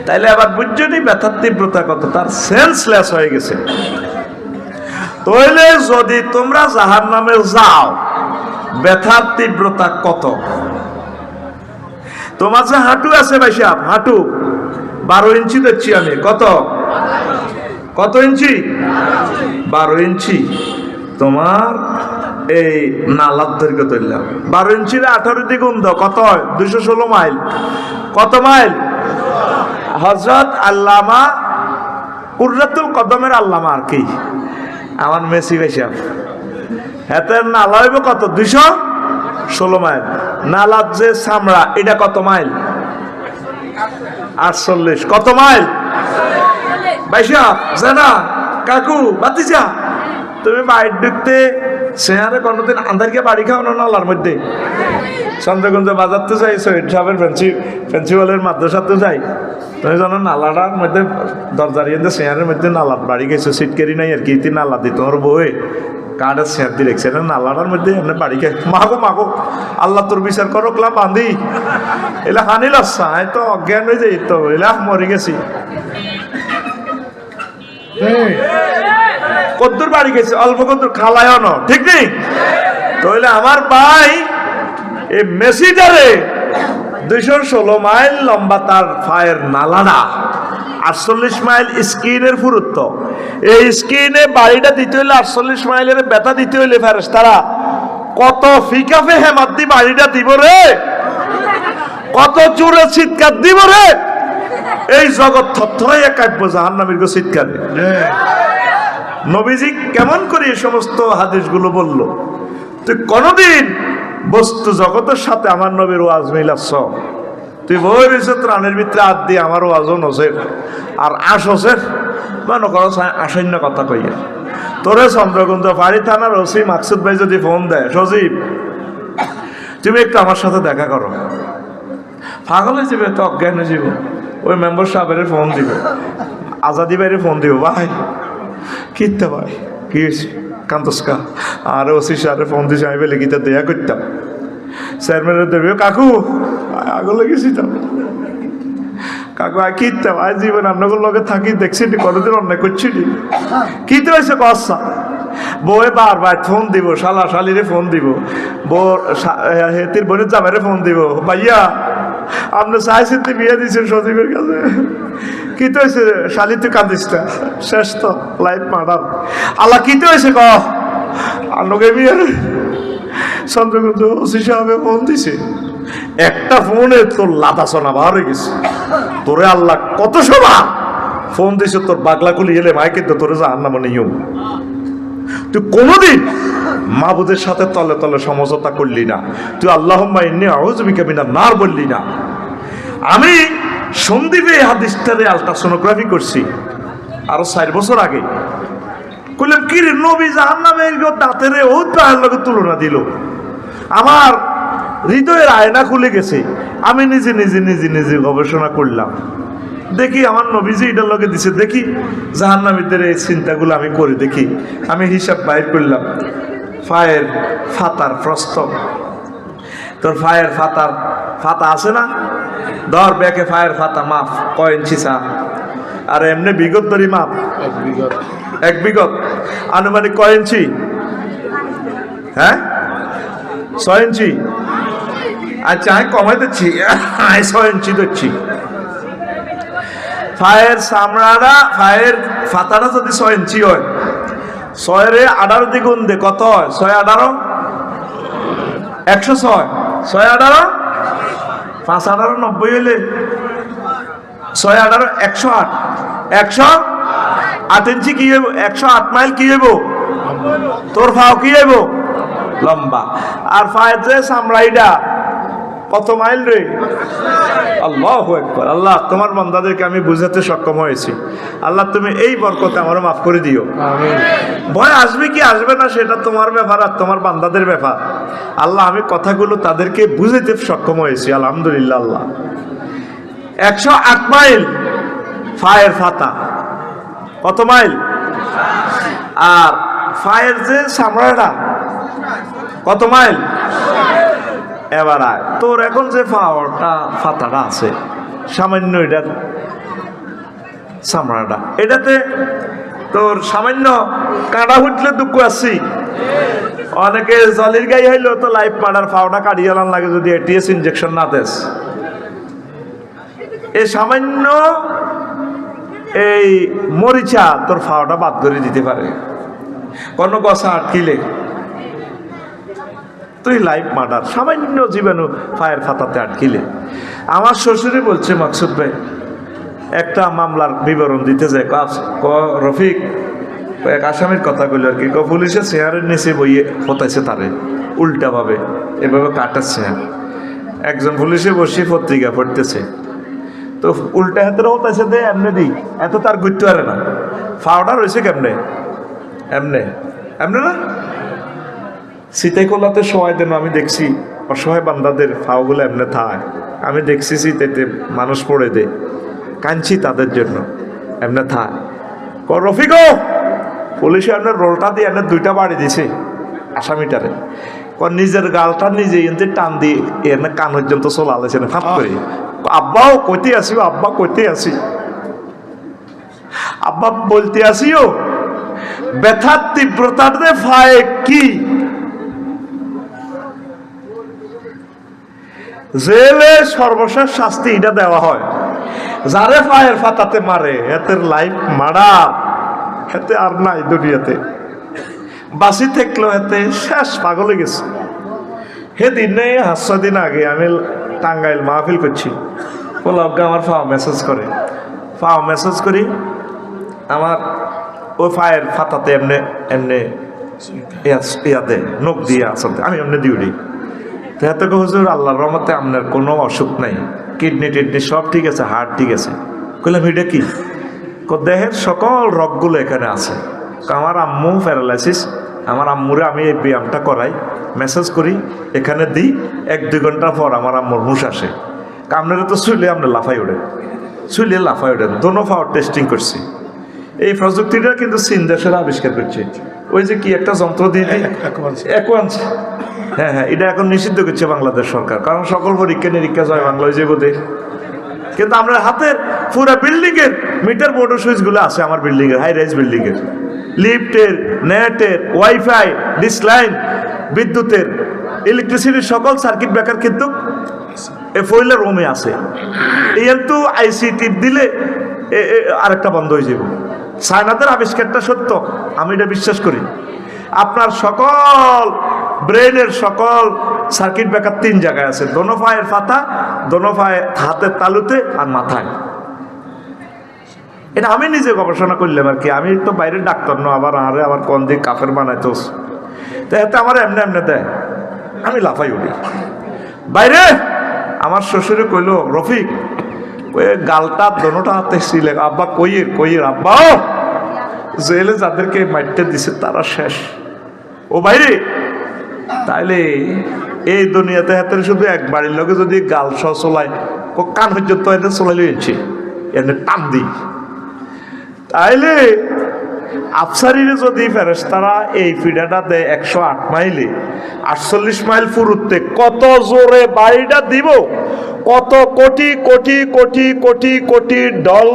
তাইলে আবার বুঝছনি ব্যথার তীব্রতা কত তার সেন্সলেস হয়ে গেছে তাইলে যদি তোমরা জাহান্নামে যাও ব্যথার তীব্রতা কত তোমার যে হাঁটু আছে ভাই সাহেব হাঁটু 12 ইঞ্চি দেখছি আমি কত ইঞ্চি 12 ইঞ্চি তোমার এই নালার দৈর্ঘ্য ধরলাম 12 ইঞ্চির 18 দ্বিগুণ দাও কত হয় 216 মাইল কত মাইল হযরত আল্লামা কুররাতুল কদমের আল্লামা আর কি আমার মেসি ভাই সাহেব হাতের নালা হইব কত 216 মাইল নালার যে চামড়া এটা কত মাইল 48 কত মাইল ভাই সাহেব জানা কাকু বাতিজা তুমি বাইর ঢুকতে সেহারে কোনোদিন আন্ধারকে বাড়ি খাও না নালার মধ্যে চন্দ্রগঞ্জ বাজার তো যাই সৈয়দ সাহেবের প্রিন্সিপালের মাদ্রাসাতে যাই তুমি জানো নালাটার মধ্যে দরজার ইয়ে সেহারের মধ্যে নালার বাড়ি গেছো সিটকারি নাই আর কি নালা দিই তোমার বউয়ে কার্ডের শেয়ার দিয়ে রেখেছে নালাটার মধ্যে এমনি বাড়ি খাই মাগো আল্লাহ তোর বিচার করো ক্লা বান্ধি এলা হানি লসা তো অজ্ঞান হয়ে যাই তো এলা মরে গেছি কদ্দুর বাড়ি গেছে অল্প কদ্দুর খালায়ও ন ঠিক নেই তাহলে আমার ভাই এই মেসিটারে 216 মাইল লম্বা তার ফায়ের নালাটা 48 মাইল স্কিনের পুরুত্ব এই স্কিনে বাড়িটা দিতে হইলে 48 মাইলের ব্যথা দিতে হইলে ফেরেশতারা কত ফিকাফে হেমাদ্দি বাড়িটা দিব রে কত জোরে চিৎকার দিব রে এই জগৎ থরথরাইয়া কাঁপবো জাহান্নামীর গো চিৎকারে নবীজি কেমন করে এই সমস্ত হাদিসগুলো বলল তুই কোনদিন বস্তু জগতের সাথে আমার নবীর ওয়াজ মিলাচ্ছ তুই বই রয়েছে ত্রাণের ভিতরে হাত দিয়ে আমার ওয়াজও নসের আর আসসের মনে করো আসন্য কথা কইয়া তোরে চন্দ্রকুন্দ ফাঁড়ি থানার ওসি মাকসুদ ভাই যদি ফোন দেয় সজীব তুমি একটু আমার সাথে দেখা করো পাগল হয়ে যাবে তো অজ্ঞান হয়ে যাবে ওই মেম্বার সাহেবের ফোন দিবে আজাদি ভাইয়ের ফোন দিব ভাই কিনতে ভাই কি হয়েছে কান্তস্কা আর ওসি সাহেবের ফোন দিয়েছে আমি বলে গীতা দেয়া করতাম চেয়ারম্যানের দেবে কাকু আগলে গেছি তো কাকু কিনতে ভাই জীবন আপনাদের লগে থাকি দেখছি কতদিন অন্যায় করছি কিনতে হয়েছে কসা বউয়ে বারবার ফোন দিব শালা শালিরে ফোন দিব বউর হেতির বোনের জামাইরে ফোন দিব ভাইয়া আপনি চাইছেন তুই বিয়ে দিয়েছেন সজীবের কাছে কি তো হয়েছে শালি তুই কান্দিস না শেষ তো লাইফ মার্ডার আল্লাহ কি তো হয়েছে লোকে বিয়ে চন্দ্রকুন্দ ওসি সাহেবে ফোন দিছে একটা ফোনে তোর লাদা সোনা বার হয়ে গেছে তোরে আল্লাহ কত সভা ফোন দিছে তোর বাগলা কুলি এলে মাই কিন্তু তোরে জাহান্নামে নিয়ম তুই কোনোদিন মাহবুদের সাথে তলে তলে সমঝোতা করলি না তুই আল্লাহুম্মা ইন্নী আউযু বিকা মিনান নার বললি না আমি সন্দীপে এই হাদিসটারে আলট্রাসোনোগ্রাফি করছি আরো 4 বছর আগে কইলাম কি রে নবী জাহান্নামের দাঁতের ও প্রায়ের লগে তুলনা দিল আমার হৃদয়ের আয়না খুলে গেছে আমি নিজে গবেষণা করলাম দেখি আমার নবীজি এটার লগে দিছে দেখি জাহান্নামীদের এই চিন্তাগুলো আমি করি দেখি আমি হিসাব বাইর করলাম ফায়ের ফাতার প্রস্থ তোর ফায়ের ফাতা আছে না ধর ব্যাকে ফায়ের ফাতা মাপ কয় ইঞ্চি চা আর এমনি বিগত ধরি মাপ এক বিগত আনুমানিক কয় ইঞ্চি হ্যাঁ 6 ইঞ্চি আচ্ছা আমি কমাই দিচ্ছি 6 ইঞ্চি দিচ্ছি ফায়ের চামড়াটা ফায়ের ফাতাটা যদি 6 ইঞ্চি হয় 6 18 দ্বিগুণ দে কত হয় 6 18 106 6 18 5 18 90 হইলে 6 18 108 108 ইঞ্চি কি হইব 108 মাইল কি হইব তোর ফাও কি হইব লম্বা আর ফায়ের যে চামড়াইটা কত মাইল রে? আল্লাহু আকবার। আল্লাহ, তোমার বান্দাদেরকে আমি বুঝাতে সক্ষম হয়েছি। আল্লাহ, তুমি এই বরকতে আমারও মাফ করে দিও। ভয় আসবে কি আসবে না সেটা তোমার ব্যাপার আর তোমার বান্দাদের ব্যাপার। আল্লাহ, আমি কথাগুলো তাদেরকে বুঝাতে সক্ষম হয়েছি, আলহামদুলিল্লাহ। আল্লাহ, 108 মাইল ফায়ের ফাতা। কত মাইল? আর ফায়ের যে চামড়াটা কত মাইল? এবার আয়, তোর এখন যে ফাতাটা আছে সামান্য, এটার চামড়াটা, এটাতে তোর সামান্য কাঁটা উঠলে দুঃখ আছি। অনেকে জলের গাই হইলো তো লাইফ মার্ডার ফাওটা কাটিয়ে আনার লাগে যদি এটিএস ইনজেকশন না দেস। এই সামান্য এই মরিচা তোর ফাওটা বাদ করে দিতে পারে। কোন গছা আটকিলে তুই লাইফ মার্ডার, সামান্য জীবাণু ফায়ের ফাতাতে আটকিলে। আমার শ্বশুরে বলছে, মাকসুদ ভাই একটা মামলার বিবরণ দিতে যায়, রফিক এক আসামির কথা কইল আর কি, পুলিশে চেয়ারের নিচে বইয়ে হতাইছে তারে উল্টা ভাবে, এভাবে কাটাচ্ছে। একজন পুলিশে বসে পত্রিকা পড়তেছে, তো উল্টা হাতের হতাইছে দে এমনি দিই, এত তার গুরুত্ব আরে না। ফাওটা রয়েছে কেমনে? এমনে এমনে না, সিতাই কোলাতে সবাই দেন। আমি দেখছি অসহায় বান্দাদের ফাওগুলো এমনে থায়, আমি দেখছি সিতাইতে মানুষ পড়ে দে, কাঁদছি তাদের জন্য, এমনে থায়। রফিক পুলিশে আপনার রোলটা দিয়ে আপনার 2টা বাড়ি দিছে আসামিটারে। নিজের গালটা নিজে এনতে টান দিয়ে এনে কান পর্যন্ত চলে আলেছে না ফাঁপ করে। আব্বাও কইতে আসি, আব্বা কইতে আসি, আব্বা বলতে আসিও ব্যথার তীব্রতার দে ফায়ে কি জেলে সর্বশেষ শাস্তি এটা দেওয়া হয়। যারে ফায়ের ফাতাতে মারে এতের লাইফ মারা, এতে আর নাই দুনিয়াতে, বাঁচি থাকলো এতে শেষ, পাগল হয়ে গেছে। সেদিন নেই 5 দিন আগে আমি টাঙ্গাইল মাহফিল করছি, বললাম আমার ফাও মেসেজ করি, আমার ওই ফায়ের ফাতাতে এমনি এমনি ইয়াতে নখ দিয়ে আসতে আমি এমনি দিউরি। তো এত হুজুর আল্লাহর রহমতে আপনার কোনো অসুখ নাই, কিডনি টিডনি সব ঠিক আছে, হার্ট ঠিক আছে। কইলাম এটা কি? দেহের সকল রোগগুলো এখানে আছে। আমার আম্মু প্যারালাইসিস, আমার আম্মুরে আমি এই ব্যায়ামটা করাই, মেসেজ করি, এখানে দিই, 1-2 ঘন্টা পর আমার আম্মুর হুঁশ আসে। আপনারা তো শুইলে আমরা লাফাই ওঠেন, শুইলে লাফাই ওঠেন। দোনো ফাওয়ার টেস্টিং করছি। এই প্রযুক্তিটা কিন্তু চীন দেশের আবিষ্কার করছে। ওই যে কি একটা যন্ত্র দিয়ে দিই, অ্যাকোয়ান্স, হ্যাঁ হ্যাঁ, এটা এখন নিষিদ্ধ করছে বাংলাদেশ সরকার, কারণ সকল পরীক্ষা নিরীক্ষা জয় বাংলা ওই যে বোধে। কিন্তু আমরা হাতের পুরো বিল্ডিং এর মিটার বোর্ড সুইচগুলো আছে আমার বিল্ডিং এর, হাই রাইজ বিল্ডিং এর, লিফটের, নেটের, ওয়াইফাই, ডিসলাইন, বিদ্যুতের, ইলেকট্রিসিটির সকল সার্কিট ব্রেকার কিন্তু ফইলের রুমে আছে। কিন্তু আইসিটি দিলে আরেকটা বন্ধ হয়ে যাবে। চায়নাদের আবিষ্কারটা সত্য, আমি এটা বিশ্বাস করি। আপনার সকল ব্রেনের সকল সার্কিট ব্রেকার 3 জায়গায় আছে, দোনো পায়ের পাতা, দোনো পায়ে হাতের তালুতে আর মাথায়। এটা আমি নিজে গবেষণা করলাম আর কি, আমি তো বাইরের ডাক্তার না, আবার কোন দিক কাফের বানাইতোস, তো এতে আমার এমনি এমনি দেয়, আমি লাফাই উঠি বাইরে। আমার শ্বশুরে কইল, রফিক ওই গালটা দোনোটা হাতে ছিলে, আব্বা কইয়ের আব্বা জেলে যাদেরকে মারতে দিছে তারা শেষ। ও বাইরে তাইলে এই দুনিয়াতে হাতের শুধু এক বাড়ির লোকে যদি গাল সহ চলায়, কান পর্যন্ত এনে চলাই লইছে, এনে টান দিই, তাইলে আফসারিরে যদি ফেরেশতারা এই ফিডাটা দেয় 108 মাইলে, 48 মাইল পুরুত্বে কত জোরে বাড়িটা দিব, কত কোটি কোটি কোটি কোটি কোটি ডল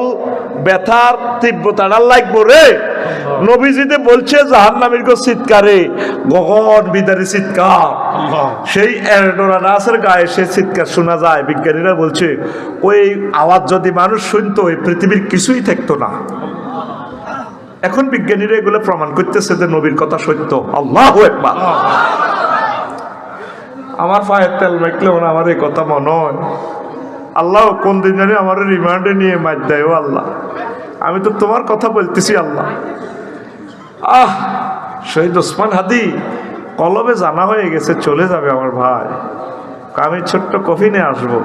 ব্যথার তীব্রতাটা লাগবো রে। নবীজিতে বলছে জাহান্নামীর চিৎকারে, গগন বিদারী চিৎকার, সেই এরডোরানাসের গায়ে সে চিৎকার শোনা যায়। বিজ্ঞানীরা বলছে ওই আওয়াজ যদি মানুষ শুনতো এই পৃথিবীর কিছুই থাকতো না। এখন বিজ্ঞানীরা এগুলো প্রমাণ করতেছে যে নবীর কথা সত্য। আল্লাহু আকবার। আমার পায়ের তেল মাখলে আমার এই কথা মনে হয়, আল্লাহ কোন দিন জানি আমার রিমান্ডে নিয়ে মার দেয়। ও আল্লাহ, আমি তো তোমার কথা বলতেছি আল্লাহ। শহীদ ওসমান হাদি কলবে জানা হয়ে গেছে, চলে যাবে আমার ভাই। আমি ছোট্ট কফিনে আসবো,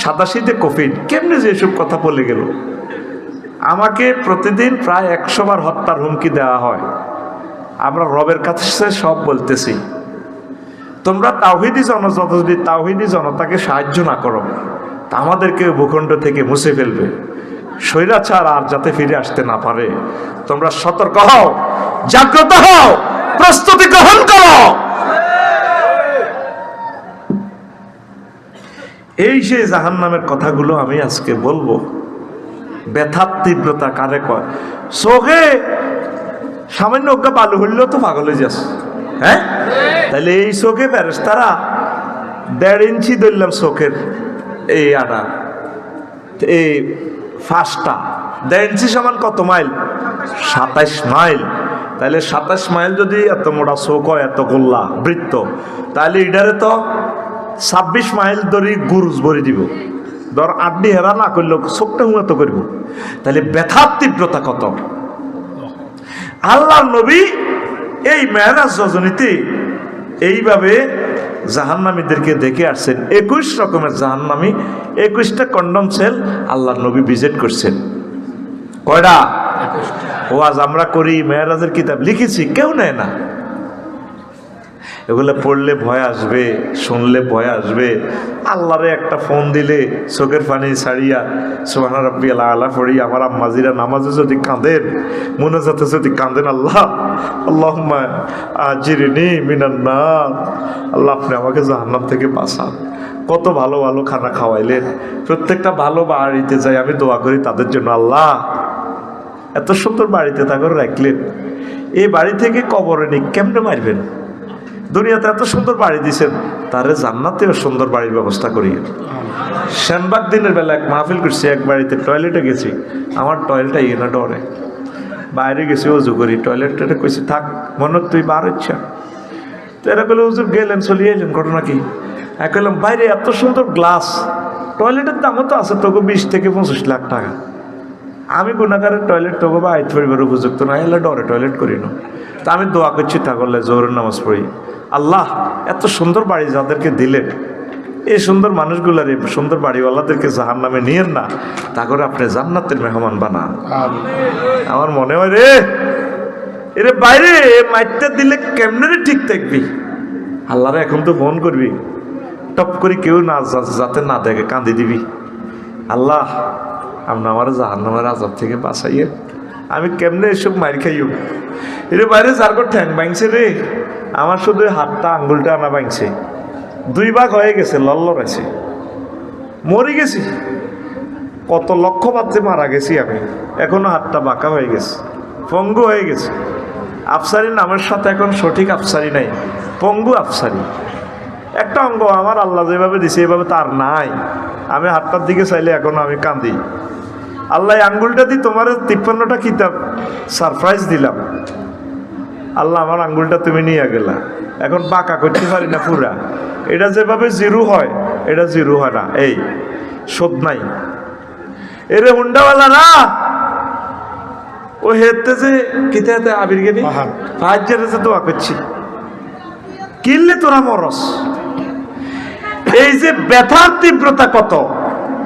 সাদাশীতে কফিন। কেমনে যে এসব কথা বলে গেল? আমাকে প্রতিদিন প্রায় 100 বার হত্যার হুমকি দেওয়া হয়। আমরা রবের কাছে সব বলতেছি, তোমরা তাওহীদি জনতা যদি তাওহীদি জনতাকে সাহায্য না করো তা আমাদেরকে ভূখণ্ড থেকে মুছে ফেলবে। স্বৈরাচার আর যাতে ফিরে আসতে না পারে তোমরা সতর্ক হও, জাগ্রত হও, প্রস্তুতি গ্রহণ করো। এই সেই জাহান্নামের কথাগুলো আমি আজকে বলবো। ব্যথার তীব্রতা কারে কয়? চোখে সামান্য অজ্ঞা বালু হইলেও তো পাগল হয়ে যাস। হ্যাঁ, তাহলে এই চোখে ফেরেশতারা 1.5 ইঞ্চি ধরলাম চোখের এই আটা, এই ফাঁসটা 1.5 ইঞ্চি সমান কত মাইল? 27 মাইল। তাহলে 27 মাইল যদি এত মোটা চোখ হয়, এত গোল্লা বৃত্ত, তাহলে ইডারে তো 26 মাইল ধরে গুরুজ ভরে দিব। ধর 8 হেরা না করলেও চোখটা উন্নত করব। তাহলে ব্যথার তীব্রতা কত! আল্লাহর নবী এই মেরাজ রজনীতে এইভাবে জাহান্নামীদেরকে দেখে আসছেন। 21 রকমের জাহান্নামী, 21টা কন্ডম সেল আল্লাহর নবী ভিজিট করছেন। কয়টা? ওয়াজ আমরা করি, মেরাজের কিতাব লিখেছি, কেউ নেয় না। এগুলো পড়লে ভয় আসবে, শুনলে ভয় আসবে। আল্লাহরে একটা ফোন দিলে চোখের পানি ছাড়িয়া সুবহান রাব্বিয়াল আলা পড়ি আমার আম্মাজিরা নামাজে যদি কাঁদেন, মুনাজাতে যদি কাঁদেন, আল্লাহ আল্লাহুম্মা আজিরনি মিনান নার, আল্লাহ আপনি আমাকে জাহান্নাম থেকে বাঁচান। কত ভালো ভালো খানা খাওয়াইলেন। প্রত্যেকটা ভালো বাড়িতে যাই আমি দোয়া করি তাদের জন্য, আল্লাহ এত সুন্দর বাড়িতে তাকে রাখলেন, এই বাড়ি থেকে কবরে নিয়ে কেমনে মারবেন? দুনিয়াতে এত সুন্দর বাড়ি দিয়েছেন, তারে জান্নাতেও সুন্দর বাড়ির ব্যবস্থা করিয়ে। সেনবাগ দিনের বেলা এক মাহফিল করছি, এক বাড়িতে টয়লেটে গেছি, আমার টয়লেটটা না ডরে, বাইরে গেছি অজু করি, টয়লেটটা কইছি থাক মনে তুই বার ইচ্ছা। তো এরা বলে হুজুর গেলেন চলিয়ে এলেন, ঘটনা কি? এক বললাম বাইরে এত সুন্দর গ্লাস, টয়লেটের দামও তো আছে তোকে 20 থেকে 25 লাখ টাকা। আমি গুণাগারের টয়লেট তোকে বা আইত পরিবার উপযুক্ত না, এলে ডরে টয়লেট করি না। তা আমি দোয়া করছি তা করলে জোহরের নামাজ পড়ি, আল্লাহ এত সুন্দর বাড়ি যাদেরকে দিলেন, এই সুন্দর মানুষগুলার, এই সুন্দর বাড়িওয়ালাদেরকে জাহান্নামে নিয়েন না, তা করে আপনি জান্নাতের মেহমান বানান। আমার মনে হয় রে এরে বাইরে মাইটটা দিলে কেমনে রে ঠিক থাকবি? আল্লাহরে এখন তো ফোন করবি, টপ করে কেউ না যাতে না দেখে কাঁদি দিবি, আল্লাহ আপনি আমার জাহান্নামের আযাব থেকে বাঁচাইয়ে। আমি কেমনে এসব মার খাইও? এরে বাইরে যার ঠ্যাং ভাঙছে রে, আমার শুধু হাতটা আঙ্গুলটা আনা ভাঙছে, 2 ভাগ হয়ে গেছে, লড়ছে, মরে গেছি। কত লক্ষ বাদে মারা গেছি আমি, এখনো হাতটা বাঁকা হয়ে গেছে, পঙ্গু হয়ে গেছে। আফসারি নামের সাথে এখন সঠিক আফসারি নাই, পঙ্গু আফসারি। একটা অঙ্গ আমার আল্লাহ যেভাবে দিছে এভাবে তার নাই। আমি হাতটার দিকে চাইলে এখনো আমি কাঁদি। আল্লাহ আঙ্গুলটা দিয়ে তোমার 53টা কিতাব সারপ্রাইজ দিলাম, আল্লাহ আমার আঙ্গুলটা তুমি নিয়ে গেলা, এখন বাঁকা করতে পারি না পুরা। এটা যেভাবে জিরো হয় এটা জিরো হয় না, এই শোধ নাই। এরে হুন্ডাওয়ালা না ও হেতে যে কিতাতে আবির গেনি ফাজ্জারে যে দোয়া করছি, কিনলে তোরা মরস। এই যে ব্যথার তীব্রতা কত!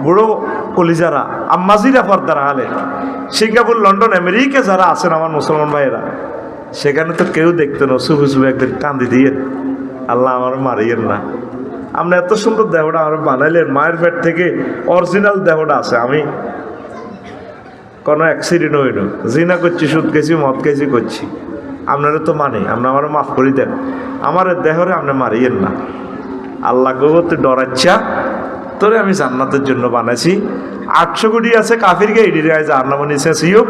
বুড়ো কলিজারা আম্মাজিরা পর্দারা হালে সিঙ্গাপুর, লন্ডন, আমেরিকা যারা আছেন আমার মুসলমান ভাইয়েরা, সেখানে তো কেউ দেখতো না, শুভু শুভু একদিন কান্দি দিয়ে আল্লাহ আমার মারিয়েন না। আমরা এত সুন্দর দেহটা আমার বানাইলেন, মায়ের পেট থেকে অরিজিনাল দেহটা আছে। আমি কোনো অ্যাক্সিডেন্ট হইল, জিনা করছি, সুদ খেয়েছি, মদ খেয়েছি করছি, আপনারা তো মানে আপনার আমার মাফ করে দেন, আমার দেহরে আপনি মারিয়েন না। আল্লাহ গোবতে ডরাচ্ছা তোরে আমি জান্নাতের জন্য বানাইছি। 800 কোটি আছে কাফিরকে ইডিরে জাহান্নামে নিছে সিও,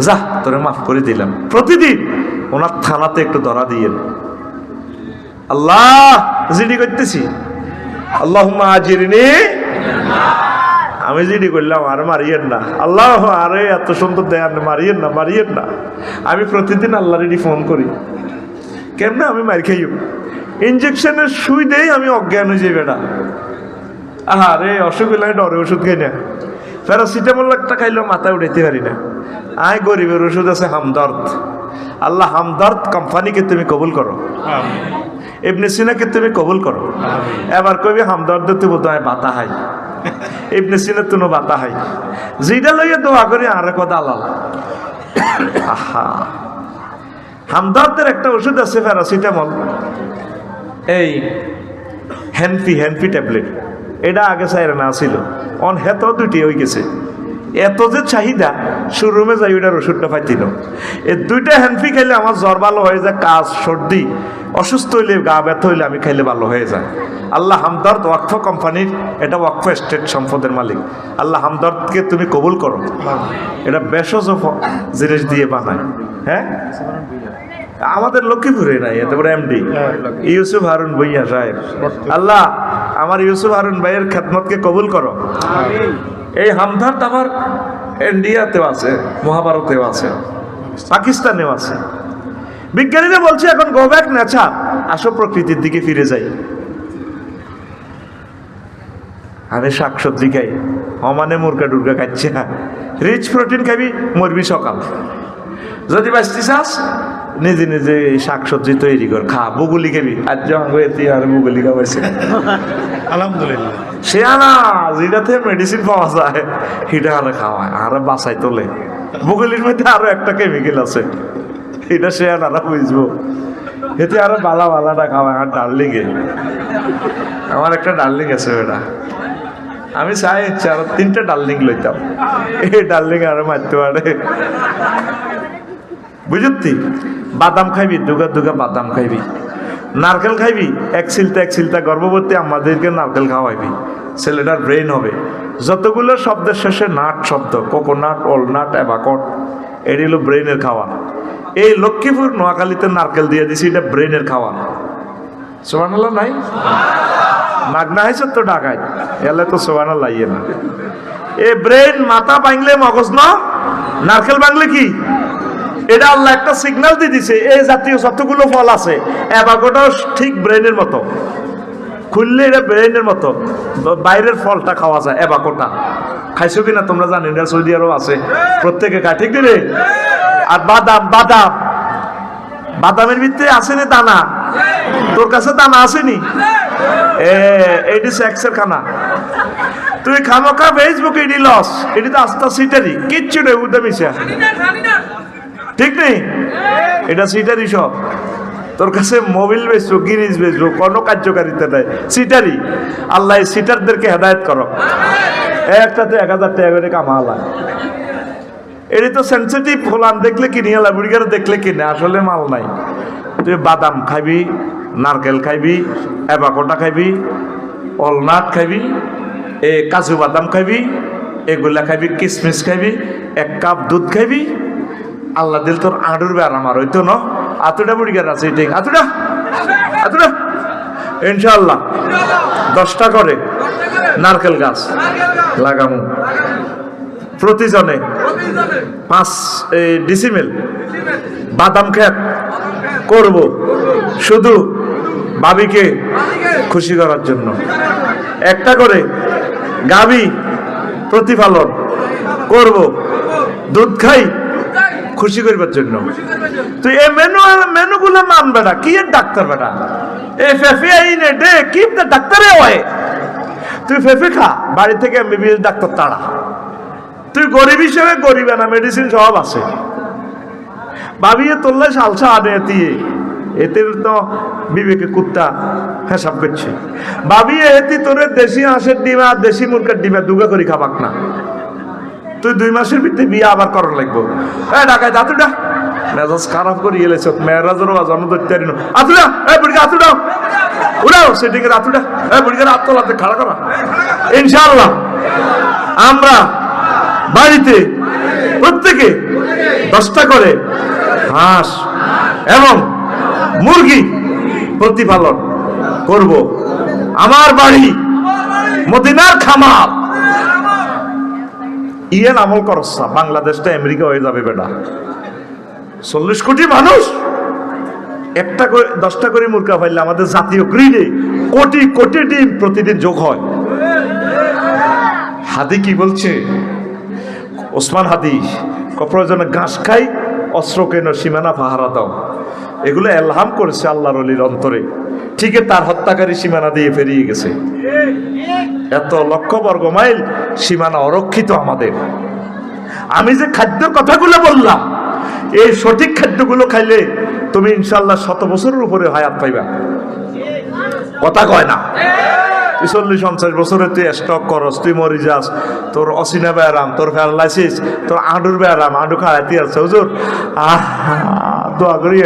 যা তোরে মাফ করে দিলাম। প্রতিদিন ওনার থানাতে একটু ধরা দিয়েন, আল্লাহ জিডি করতেছি, আল্লাহুম্মা আজিরনি, আমি জিডি করলাম আর মারিয়েন না আল্লাহ, আরে এত সুন্দর দেয়ান মারিয়েন না, মারিয়েন না। আমি প্রতিদিন আল্লাহরেরই ফোন করি, কেমনে আমি মার খাইও, ইঞ্জেকশনের সুই দেই আমি অজ্ঞান হয়ে যাই বেটা। আরে অসুখ হইলে আমি ডরে ওষুধ খাই না, প্যারাসিটামল একটা খাইলেও মাথায় উঠাইতে পারি না। আয় গরিবের ওষুধ আছে হামদর্দ, আল্লাহ হামদর্দ কোম্পানিকে তুমি কবুল করো। ইবনে সিনাকে তুমি কবুল করো। এবার কবি হামদর্দ তুমি বোধ হয় বাতা হাই, ইবনে সিনা তুমি বাতা হাই, যেটা লইয়া দোয়া করি আর কথা আলাল। আহা, হামদর্দের একটা ওষুধ আছে প্যারাসিটামল, এই হ্যানফি ট্যাবলেট, এটা আগে চাইরে না ছিল, অন হেত দুটি হয়ে গেছে। এত যে চাহিদা শোরুমে যাই ওইটার ওষুধটা পাইছিল। এই দুইটা হ্যান্ডফি খাইলে আমার জ্বর ভালো হয়ে যায়, কাজ সর্দি অসুস্থ হইলে গা ব্যথা হইলে আমি খাইলে ভালো হয়ে যায়। আল্লাহ হামদর্দ ওয়াকফ কোম্পানির, এটা ওয়াকফ স্টেট সম্পদের মালিক। আল্লাহ হামদর্দকে তুমি কবুল করো। এটা ভেষজ জিনিস দিয়ে বানায়। হ্যাঁ, আমাদের লক্ষ্মীপুরে নাই, এত বড় এমডি ইউসুফ হারুন ভুইয়া সাহেব। আল্লাহ আমার ইউসুফ হারুন ভাইয়ের খেদমতকে কবুল করো। এই হামদর্দ আমার ইন্ডিয়াতেও আছে, মহাভারতেও আছে, পাকিস্তানেও আছে। বিজ্ঞানীরা বলছে এখন গো ব্যাক নেচার, আসো প্রকৃতির দিকে ফিরে যাই। আরে শাকসবজি খাই, অমানে মুরগা টুরগা খাচ্ছে না, রিচ প্রোটিন খাবি, মরবি সকাল। যদি বাঁচতে চাস নিজে নিজে শাকসবজি তৈরি কর, খা, বুগুলি খাবি। আর আর বুগুলি খাওয়াইছে আলহামদুলিল্লাহ, সে আনা যেটাতে মেডিসিন পাওয়া যায় সেটা আরো খাওয়ায়, আরো বাঁচাই তোলে। বুগুলির মধ্যে আরো একটা কেমিক্যাল আছে, এটা সে আনারা বুঝবো, এতে আরো বালা বালাটা খাওয়ায়। আর ডার্লিংয়ে, আমার একটা ডার্লিং আছে, ওটা আমি চাই আরো 3টা ডার্লিং লইতাম, এই ডার্লিং আরো মারতে পারে। বুঝতি, বাদাম খাইবি, দুগা বাদাম খাইবি, নারকেল খাইবি, এক সিলতা গর্ভবতী আমাদেরকে নারকেল খাওয়াইবি, ছেলেটার ব্রেন হবে। যতগুলো শব্দের শেষে নাট শব্দ, কোকোনাট, অলনাট, অ্যাবাকট, এটি হলো ব্রেনের খাওয়া। এই লক্ষ্মীপুর নোয়াখালীতে নারকেল দিয়ে দিছি, এটা ব্রেনের খাওয়া। সুবহানাল্লাহ নাই, মাগনা হয়েছে তো ঢাকায়, এলে তো সুবহানাল্লাহ ইয়ে না। এ ব্রেন, মাথা ভাঙলে মগজ না, নারকেল ভাঙলে কি, এটা আল্লাহ একটা সিগন্যাল দিয়ে দিছে। এই জাতীয় যতগুলো ফল আছে, অ্যাভাকাডো ঠিক ব্রেনের মতো, খুললে এটা ব্রেনের মতো, বাইরের ফলটা খাওয়া যায়। অ্যাভাকাডো খাইছো কিনা তোমরা জানি না, সৌদি আরব আছে, প্রত্যেকে খায়, ঠিক রে। আর বাদামের ভিতরে আসেনি দানা, তোর কাছে দানা আসেনি, এটি সেক্সের খানা। তুই খামোখা ফেসবুক, এটি লস, এটি তো আস্তা সিটারি, কিচ্ছু নেই উদা মিশা, ঠিক নেই, এটা সিটারি সব। তোর কাছে মোবিল বেচবো, গিরিজ বেচবো, কোনো কার্যকারিতা নাই, সিটারি। আল্লাহ সিটারদেরকে হেদায়েত করো। একটাতে 1000 টাকা করে কামালা, এটি তো সেন্সিটিভ ফলান, দেখলে কিনে আলা, বুড়িগার দেখলে কিনে, আসলে মাল নাই। তুই বাদাম খাইবি, নারকেল খাইবি, অ্যাভাকাডো খাইবি, অলনাট খাইবি, কাজু বাদাম খাইবি, এগুলা খাইবি, কিশমিশ খাইবি, 1 কাপ দুধ খাইবি। আল্লাহ দিল তোর আড়ুর ব্যারাম আর হইতো না, আতুটা বুড়িগার আছে, ঠিক আতুটা ইনশাআল্লাহ 10টা করে নারকেল গাছ লাগামু, প্রতিজনে 5 ডিসিমেল বাদাম ক্ষেত করব, শুধু ভাবিকে খুশি করার জন্য। 1টা করে গাভী প্রতিপালন করব, দুধ খাই খুশি করবার জন্য। তুই এই মেনুগুলো মান বেটা, কি এর ডাক্তার বেটা, এই ফেফে আইনে ডে কি ডাক্তারে হয়। তুই ফেফে খা, বাড়ি থেকে এমবিবিএস ডাক্তার তাড়া। তুই গরিব হিসেবে গরিবে না, মেডিসিন সব আছে। ভাবিয়ে তোল্লা সালসা আনে দিয়ে, এতে তো বিবেকে কুত্তা হিসাব করছে। ভাবিয়ে এতি তোরে দেশি হাঁসের ডিমা, দেশি মুরগের ডিমা দুগা করে খাবাক না। তুই 2 মাসের ভিতরে বিয়ে আবার করার লাগবো। ঢাকায় আতুডা মেজাজ খারাপ করে এলেছ, মেয়েরাজেরও জন্ম ধরতে পারি না। আতুডা বুড়িকে আতুডাও, উড়াও সেটিং এর আতুডা, বুড়িকে রাত তোলাতে খাড়া করা। ইনশাআল্লাহ আমরা বাড়িতে প্রত্যেকে 10টা করে হাঁস এবং মুরগি প্রতিপালন করব। আমার বাড়ি মদিনার খামার। ইয়েন আমল করছা, বাংলাদেশটা আমেরিকা হয়ে যাবে বেটা। 40 কোটি মানুষ, 10টা করে মুরগা পাইলে আমাদের জাতীয় গ্রিডে কোটি কোটি ডিম প্রতিদিন যোগ হয়। হাদি কি বলছে, ওসমান হাদি, প্রয়োজনে ঘাস খাই, অস্ত্র কেন, সীমানা পাহারা দাও। এগুলো এলহাম করেছে আল্লাহর ওলির অন্তরে। ঠিকই তার হত্যাকারী সীমানা দিয়ে পেরিয়ে গেছে। এত লক্ষ বর্গ মাইল সীমানা অরক্ষিত আমাদের। আমি যে খাদ্যের কথাগুলো বললাম, এই সঠিক খাদ্যগুলো খাইলে তুমি ইনশাল্লাহ 100 বছরের উপরে হায়াত পাইবা। কথা কয় না? 40-50 বছরে তুই স্টক করস, তুই মরি যাস, তোর অসিনা ব্যারাম, তোর প্যারালাইসিস, তোর আঁডুর ব্যারাম, আঁডু খাড়াইতে আছে হুজুর, দোয়া করি।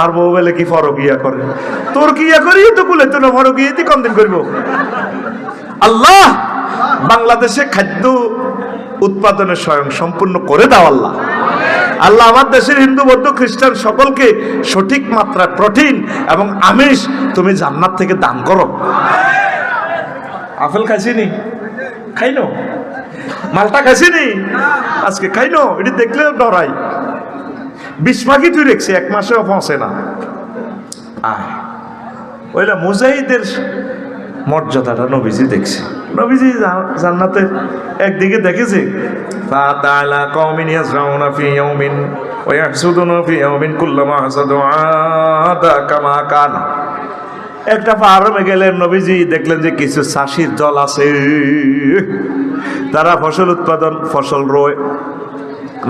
আর বউ বলে কি ফরক ইয়া করে, তোর কি ইয়া করি তো কুলে তো ফরক ইয়ে কম দিন করবো। আল্লাহ বাংলাদেশে খাদ্য উৎপাদনে স্বয়ং সম্পূর্ণ করে দাও আল্লাহ। আল্লাহ আমার দেশের হিন্দু বৌদ্ধ খ্রিস্টান সকলকে সঠিক মাত্রায় প্রোটিন এবং আমিষ তুমি জান্নাত থেকে দান করো। আপেল খাইছিনি? খাইনো? মালটা খাইছিনি? আজকে খাইনো? এটি দেখলেও ডরাই। 20 মাঘই তুই রেখছি, 1 মাসেও পৌঁছে না। ওইলা মুজাহিদের মর্যাদাটা নবীজি দেখছে। নবীজি জান্নাতে একদিকে দেখেছে ফাতালা কওমিন ইয়াজরাউনা ফি ইয়াউমিন ওয়া ইয়াহসুদুনা ফি ইয়াউমিন কুল্লামা হাসাদু আদা কামা কানা। একটা ফার্মে গেলেন, নবীজি দেখলেন যে কিছু চাষির দল আছে, তারা ফসল উৎপাদন, ফসল রোয়,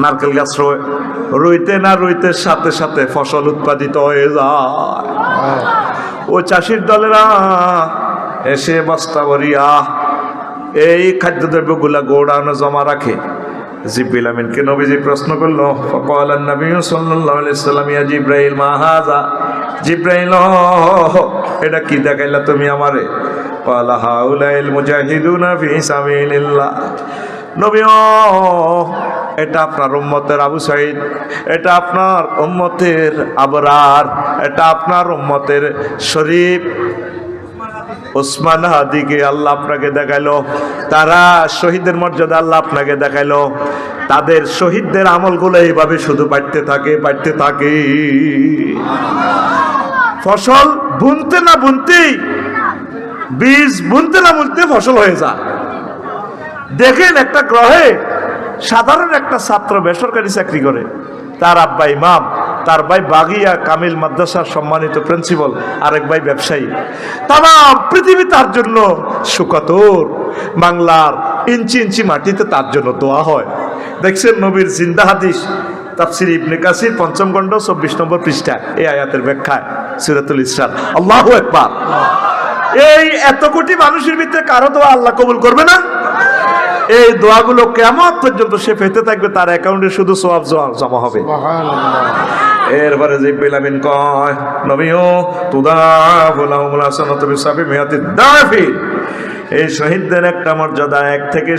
নারকেল গাছ রোয়, রইতে না রইতে সাথে সাথে ফসল উৎপাদিত হয়ে যায়। ও চাষির দলেরা এসে বস্তা ভরিয়া এই খাদ্যদ্রব্যগুলা গোডাউনে জমা রাখে। জিবরিল আমিনকে নবীজি প্রশ্ন করলো, ফাকাল নবী সাল্লাল্লাহু আলাইহি সাল্লাম ইয়া জিবরাইল মা হাযা। জিবরাইল, এটা কি দেখাইলা তুমি আমারে? ক্বালা হাউলাইল মুজাহিদুনা ফি সাবিলিল্লাহ। নবী, এটা আপনার উম্মতের আবু সাঈদ, এটা আপনার উম্মতের আবরার, এটা আপনার উম্মতের শরীফ ওসমান হাদিকে আল্লাহ আপনাকে দেখাইলো। তারা শহীদের মর্যাদা আল্লাহ আপনাকে দেখাইলো। তাদের শহীদদের আমলগুলো এইভাবে শুধু বাড়তে থাকে, বাড়তে থাকে। ফসল বুনতে না বুনতেই, বীজ বুনতে না বুনতে ফসল হয়ে যায়। দেখেন একটা গ্রহে সাধারণ একটা ছাত্র বেসরকারি চাকরি করে, তার আব্বা ইমাম, তার ভাই বাগিয়া কামিল মাদ্রাসার সম্মানিত প্রিন্সিপাল, আরেক ভাই ব্যবসায়ী। তাম পৃথিবী তার জন্য সুকাতর। বাংলার ইঞ্চি ইঞ্চি মাটিতে তার জন্য দোয়া হয়। দেখছেন নবীর জিন্দা হাদিস, তাফসির ইবনে কাসির 5ম খণ্ড 24 নম্বর পৃষ্ঠা, এই আয়াতের ব্যাখ্যায় সূরাতুল ইসরা। আল্লাহু আকবার। এই এত কোটি মানুষের ভিতরে কারো দোয়া আল্লাহ কবুল করবে না? এই দোয়াগুলো কিয়ামত পর্যন্ত সে পেতে থাকবে, তার অ্যাকাউন্টে শুধু সওয়াব জমা হবে। এরপরে জিবরিল আমিন কয়, নবীও তুদাফু লাহুমুল হাসানাতু বিসাবিমিয়াতি দাফিন। এই শহীদদের একটা মর্যাদা 1 থেকে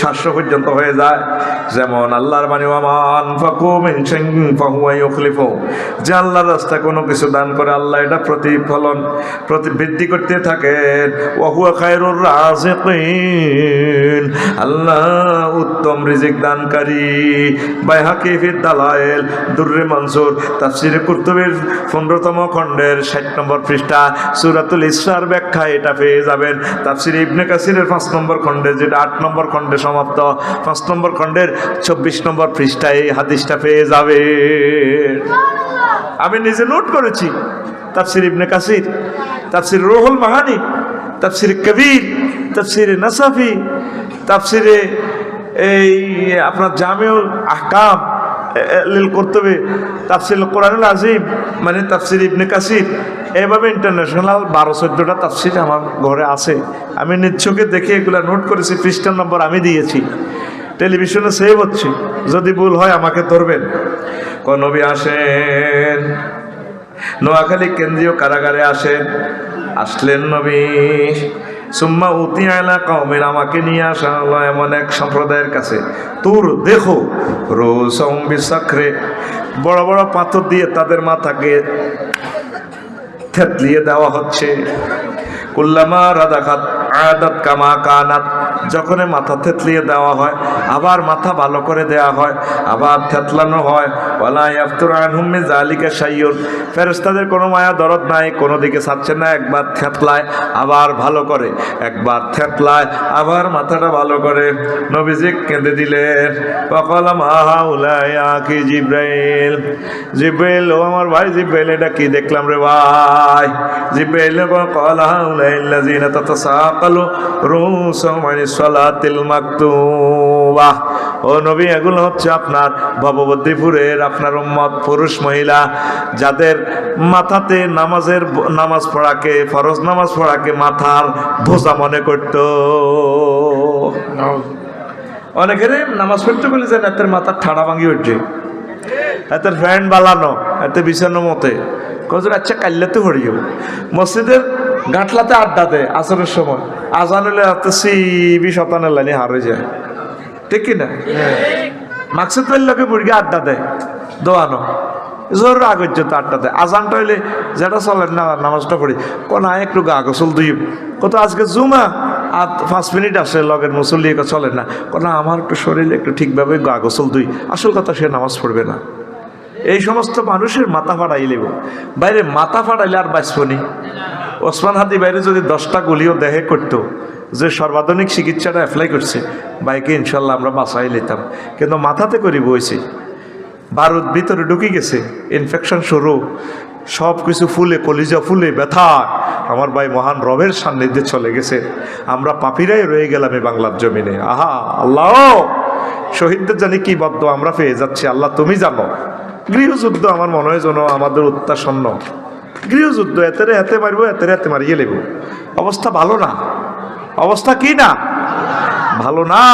700 পর্যন্ত হয়ে যায়। যেমন আল্লাহর বাণী, ওয়ামান ফাকু মিন শাইইন ফাহুয়া ইউখলিফু। যে আল্লাহর রাস্তায় কোনো কিছু দান করে আল্লাহ এটা প্রতিফলন বৃদ্ধি করতে থাকেন। ওয়া হুয়া খায়রুর রাযিকিন। আল্লাহ উত্তম রিজিক দানকারী। বাইহাকি ফি দালায়েল, দুররে মনসুর, তাফসীরে কুরতুবীর 15তম খণ্ডের 60 নম্বর পৃষ্ঠা, সূরাতুল ইসরার ব্যাখ্যা এটা পেয়ে যাবেন। তাফসীর ইবনে কাসিরের 5 নম্বর খণ্ডে, যেটা 8 নম্বর খণ্ডে সমাপ্ত, 5 নম্বর খণ্ডের 24 নম্বর পৃষ্ঠায় এই হাদিসটা পেয়ে যাবে। আমি নিজে নোট করেছি। তাফসীর ইবনে কাসির, তাফসীর রুহুল মাহানি, তাফসীর কবির, তাফসীর নাসাফি, তাফসীরে এই আপনার জামিউল আহকাম লিল কুরতুবী, তাফসীর কোরআনুল আযীম, মানে তাফসীর ইবনে কাসির, এইভাবে ইন্টারন্যাশনাল 12-14টা তাফসীর আমার ঘরে আছে। আমি নিচ্ছকে দেখে এগুলো নোট করেছি, পৃষ্ঠা নম্বর আমি দিয়েছি, টেলিভিশনে সেভ হচ্ছে। যদি ভুল হয় আমাকে ধরবেন। কোন নবী আসেন, নোয়াখালী কেন্দ্রীয় কারাগারে আসলেন নবী। সুম্মা উতিয়া কওমের, আমাকে নিয়ে আসা হলো এমন এক সম্প্রদায়ের কাছে। তোর দেখো রুসুম বিসাখরে, বড় বড় পাথর দিয়ে তাদের মাথাকে থেতলিয়ে দেওয়া হচ্ছে। কুল্লামা রাদাখাত আদাত কামা কানাত, যখন মাথা থেতলিয়ে দেওয়া হয়, আবার মাথা ভালো করে দেওয়া হয়, আবার থেতলানো হয়। ওয়ালা ইয়াফতুর আনহুম মিন যালিকা শাইউন, ফেরেশতাদের কোনো মায়া দরদ নাই, কোনো দিকে ছাড়ছে না। একবার থেতলায় আবার ভালো করে, একবার থেতলায় আবার মাথাটা ভালো করে। নবীজি কেঁদে দিলেন। ওয়াকালা মা হাউলাই আখি জিব্রাইল, জিব্রাইল ও আমার ভাই জিব্রাইল, এটা কি দেখলাম রে ভাই? জিব্রাইল ক্বালা হাউলাইল্লাযিনা তাতাসাকালু রুসুহুম আনিস সালাতিল মাকতুবা। ও নবী, এগুলো হচ্ছে আপনার ভববদ্দীপুরের আপনার উম্মত, পুরুষ মহিলা, যাদের মাথাতে নামাজ পড়াকে, ফরজ নামাজ পড়াকে মাথার বোঝা মনে করত। অনেকের নামাজ পড়তে বলে যে এতের মাথার ঠাড়া ভাঙি উঠছে, এতের ফ্যান বালানো, এতে বিছানো মতে কজন। আচ্ছা, কাল্লে তো হরিও মসজিদের গাঁটলাতে আড্ডা দেয় আসরের সময়, আজান হলে এত সিবি শতানের লাইনে হারে যায়, ঠিক কিনা? মাকসুদ লোকে মুরগি আড্ডা দেয় দোয়ানো, জোর আগর্য তো আড্ডা দেয়। আজানটা হইলে যেটা চলেন না, নামাজটা পড়ি কোনা একটু গা গোসল দুই, কত আজকে জুমা আর 5 মিনিট আসে লগের মুসল্লি চলেন না, কোনা আমার একটু শরীরে একটু ঠিকভাবে গা গোসল দুই। আসল কথা, সে নামাজ পড়বে না। এই সমস্ত মানুষের মাথা ফাড়াই লেব, বাইরে মাথা ফাড়াইলে আর বাঁচবনি। ওসমান হাদি বাইরে যদি 10টা গুলিও দেহে করতো, যে সর্বাধুনিক চিকিৎসাটা অ্যাপ্লাই করছে, বাইকে ইনশাল্লাহ আমরা বাঁচাই নিতাম। কিন্তু মাথাতে করি বইছে, বারুদ ভিতরে ঢুকে গেছে, ইনফেকশন শুরু, সব কিছু ফুলে, কলিজা ফুলে ব্যথা। আমার ভাই মহান রবের সান্নিধ্যে চলে গেছে, আমরা পাপীরাই রয়ে গেলাম এই বাংলার জমিনে। আহা আল্লাহ, শহীদদের জানি কি বদ্ধ আমরা পেয়ে যাচ্ছি, আল্লাহ তুমি জানো। গৃহযুদ্ধ আমার মনে হয় যেন আমাদের উত্তাসন্ন গৃহযুদ্ধ, এতেরে হাতে মারবো, এতেরে হাতে মারিয়ে লেব। অবস্থা ভালো না, অবস্থা কি না ভালো না।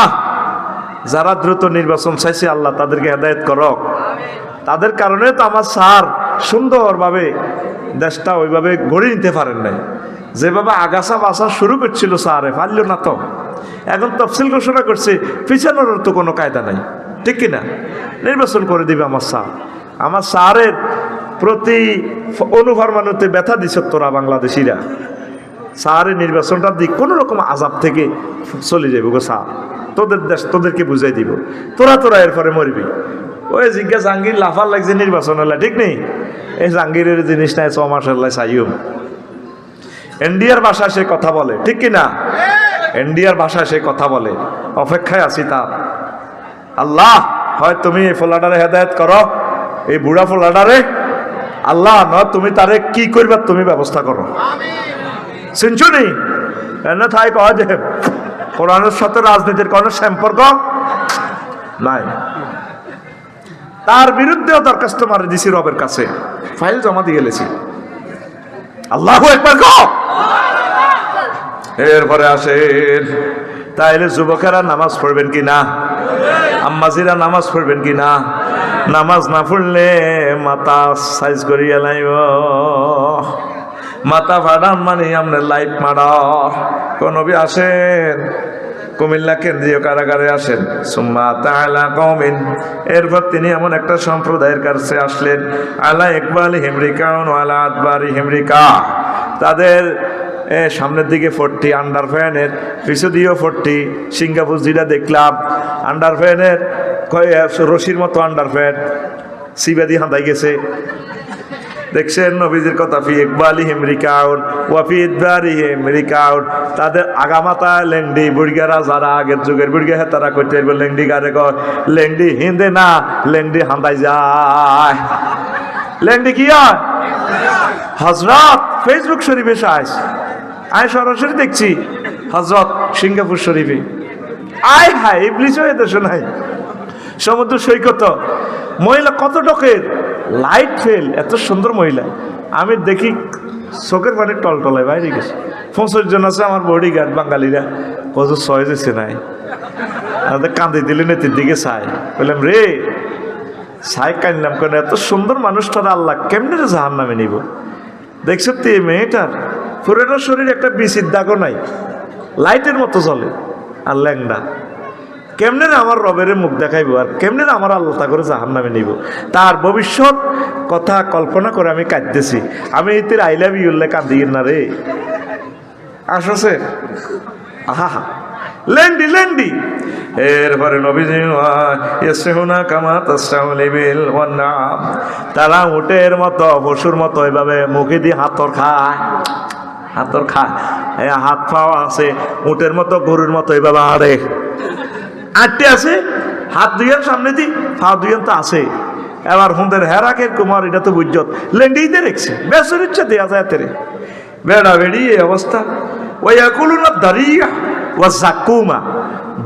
যারা দ্রুত নির্বাচন চাইছে, আল্লাহ তাদেরকে হেদায়েত করক। তাদের কারণে তো আমার স্যার সুন্দরভাবে দেশটা ওইভাবে গড়ে নিতে পারেন নাই। যেভাবে আগাছা বাসা শুরু করছিল স্যারে, পারল না তো। এখন তফসিল ঘোষণা করছে, পিছানোর তো কোনো কায়দা নাই, ঠিক কিনা? নির্বাচন করে দিবে আমার স্যার। আমার স্যারের প্রতি অনুফরমানুতে ব্যথা দিছ তোরা বাংলাদেশিরা। স্যারের নির্বাচনটা দিক কোনো রকম আজাব থেকে চলে যাবে গো স্যার, তোদের দেশ তোদেরকে বুঝাই দিব। তোরা এরপরে মরবি। ওই জিজ্ঞা জাহাঙ্গীর লাফার লাগছে নির্বাচন হলে, ঠিক নেই? এই জাহাঙ্গীরের জিনিস নাই, 6 মাস আল্লাহ চাইও। ইন্ডিয়ার ভাষায় সে কথা বলে, ঠিক কিনা? ইন্ডিয়ার ভাষায় সে কথা বলে, অপেক্ষায় আছি তার। আল্লাহ হয় তুমি এই ফোলাডারে হেদায়েত করো, এই বুড়া ফোলাডারে। আল্লাহ নয় তুমি তারে কি করবা তুমি ব্যবস্থা করো। শুনছুনি এনে থাই কয় যে কোরআনের সাথে রাজনীতির কোনো সম্পর্ক নাই। তার বিরুদ্ধেও দরখাস্ত মারি দিছি রবের কাছে, ফাইল জমা দিয়ে গেলেছি। আল্লাহু আকবার গো। এরপরে আসেন, তাইলে যুবকেরা নামাজ পড়বেন কি না? আম্মাজিরা নামাজ পড়বেন কি না? নামাজ না পড়লে মাথা সাইজ করিয়া লাইব। মাথা ফাড়ান মানে আপনার লাইফ মারা। কোন নবী আসেন কুমিল্লা কেন্দ্রীয় কারাগারে আসেন, সুম্মা তাআলা কওমিন, এরপর তিনি এমন একটা সম্প্রদায়ের কাছে আসলেন, আলা ইকবালি হিমরিকাউন আলা আদবারি হিমরিকা, তাদের সামনের দিকে 40 আন্ডার ফ্যানের, পিছু দিয়েও 40। সিঙ্গাপুর যেটা দেখলাম আন্ডার ফ্যানের রশির মতো আন্ডার ফ্যান, সিবাদি হাঁদাই গেছে। দেখছেন নবীজির কথা, ফি ইকবালি হিমরিকাউন ওয়া ফি ইদবারি হিমরিকাউন, তাদের আগামাতা লেংডি বুড়িগারা, যারা আগের যুগের বুড়িগা হে তারা কইতে পারবে লেংডি গারে কয়, লেংডি হিন্দে না, লেংডি হাঁদাই যায়। লেংডি কি হয়? হযরত ফেসবুক শরীফে আয় সরাসরি দেখছি হযরত সিঙ্গাপুর শরীফে। আয় হায়, ইবলিস হয়ে দেশ নাই, সমুদ্র সৈকত মহিলা কত টকের লাইট ফেল, এত সুন্দর মহিলা। আমি দেখি চোখের পানি টলটলায় বাইরে গেছে। 65 জন আছে আমার বডি গার্ড বাঙালিরা, কত 6 যেছে নাই, কাঁদি দিলে নেতির দিকে চাই। বললাম রে ছাই কানলাম, কেন এত সুন্দর মানুষটার আল্লাহ কেমনে জাহান নামে নিব। দেখছো তো এই মেয়েটার পুরোটা শরীর একটা বিচির দাগও নাই, লাইটের মতো চলে। আর ল্যাংডা কেমনে না আমার রবের মুখ দেখাইবো, আর কেমনে না আমার আল্লাহ তা করে জাহান নামে নিব। তার ভবিষ্যৎ কথা কল্পনা করে আমি কাঁদতেছি। আমি এতে আই লাভ ইউ কাঁদি না রে। আসছে আহা লেন্ডি লেন্ডি। এরপরে নবীজি ইয়াসহুনা কামা তাসতাউলিবিল ওয়ান্নাম, তারা উটের মতো পশুর মতো এভাবে মুখে দিয়ে হাতর খায়, হাতর খায়, হাত পাওয়া আছে উটের মতো গরুর মতো এভাবে আড়ে আটটি আছে, হাত দুইয়ের সামনে দি পা দুইয়ের তো আছে। এবার হুঁদের হেরাকের কুমার এটা তো বুঝত লেন্ডিতে রেখছে বেসর ইচ্ছা দেওয়া যায় তেরে বেড়া বেড়ি এই অবস্থা। ওই একুলুনা দরিয়া ও জাক্কুমা,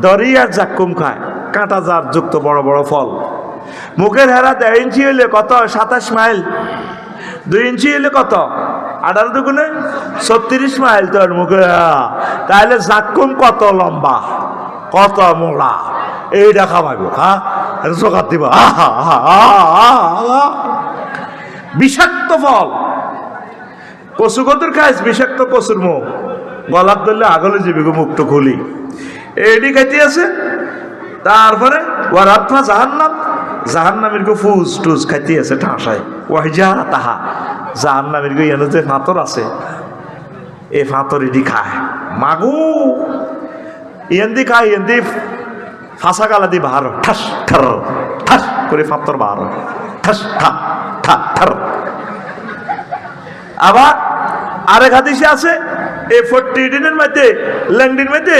দরিয়া জাক্কুম খায়, কাঁটা জার যুক্ত বড় বড় ফল। মুখের হেরা 1 ইঞ্চি হইলে কত? 27 মাইল। 2 ইঞ্চি হইলে কত? 18 দুগুণে 36 মাইল তোর মুখে। তাহলে জাক্কুম কত লম্বা, কত মোড়া, এইটা খাওয়াইবো। হ্যাঁ চোখার দিবা, বিষাক্ত ফল। কচু কতুর খাইস, বিষাক্ত কচুর মুখ, গলার ধরলে আগলে যাবি গো, মুখটা খুলি এইটি খাইতে আছে। তারপরে ওয়ারাতফা জাহান্নাম, জাহান্নামের গো ফুজ টুজ খাইতে আছে ঠাঁসায়। ওয়াহিজা তাহা, জাহান্নামের গো ইয়ানো যে ফাঁতর আছে, এই ফাঁতর এটি খায়। মাগু ইয়ান্দি খায়, ইয়ান্দি ফাঁসা গালা দি বাহার, ঠাস ঠার ঠাস করে ফাঁতর বাহার, ঠাস ঠা ঠা ঠার। আবার আরেক হাদিসে আছে এই 40 মধ্যে ল্যাংডির মধ্যে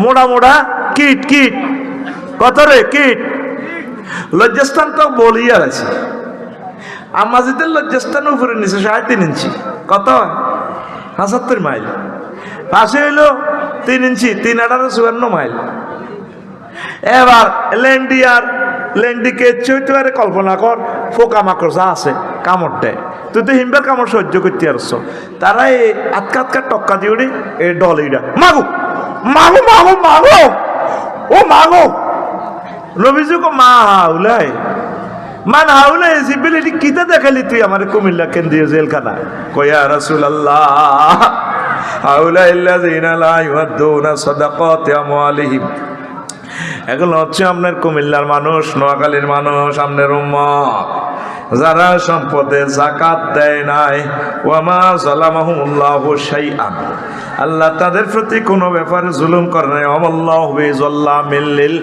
মোড়া মোড়া কীট, কীট কত রে কীট। লজ্জাস্থান তো বলিয়ার আছে, আমাজিদের লজ্জাস্থান উপরে নিচে 3.5 ইঞ্চি, কত 75 মাইল। পাশে হইলো 3 ইঞ্চি, 3 18 54 মাইল। এবার ল্যান্ডি আর ল্যান্ডিকে চৈতে পারে, কল্পনা কর পোকামাকড় যা আছে কামড় দেয়, তুই তো হিমবার কামড় সহ্য করতে পারছ। তারা এই আটকা আটকা টক্কা দিয়ে উঠে এই ডলিটা মাগো মাগো মাগো মাগো ও মাগো। রবিজু কো মা হাউলাই, মান হাউলাই জিবিলিটি কিতা দেখালি তুই আমার কুমিল্লা কেন্দ্রীয় জেলখানা। কয়া রাসূলুল্লাহ হাউলাই আল্লাযিনা লা ইউআদ্দুনা সাদাকাতি আমওয়ালিহিম, এগুলো হচ্ছে আপনার কুমিল্লার মানুষ, নোয়াখালীর মানুষ, আপনার উম্মত, যারা সম্পদে যাকাত দেয় নাই। ওয়ামা যালামাহুমুল্লাহু শাইআন, আল্লাহ তাদের প্রতি কোনো ব্যাপারে জুলুম করে নাই। ওয়াল্লাহু বিযাল্লামিল লিল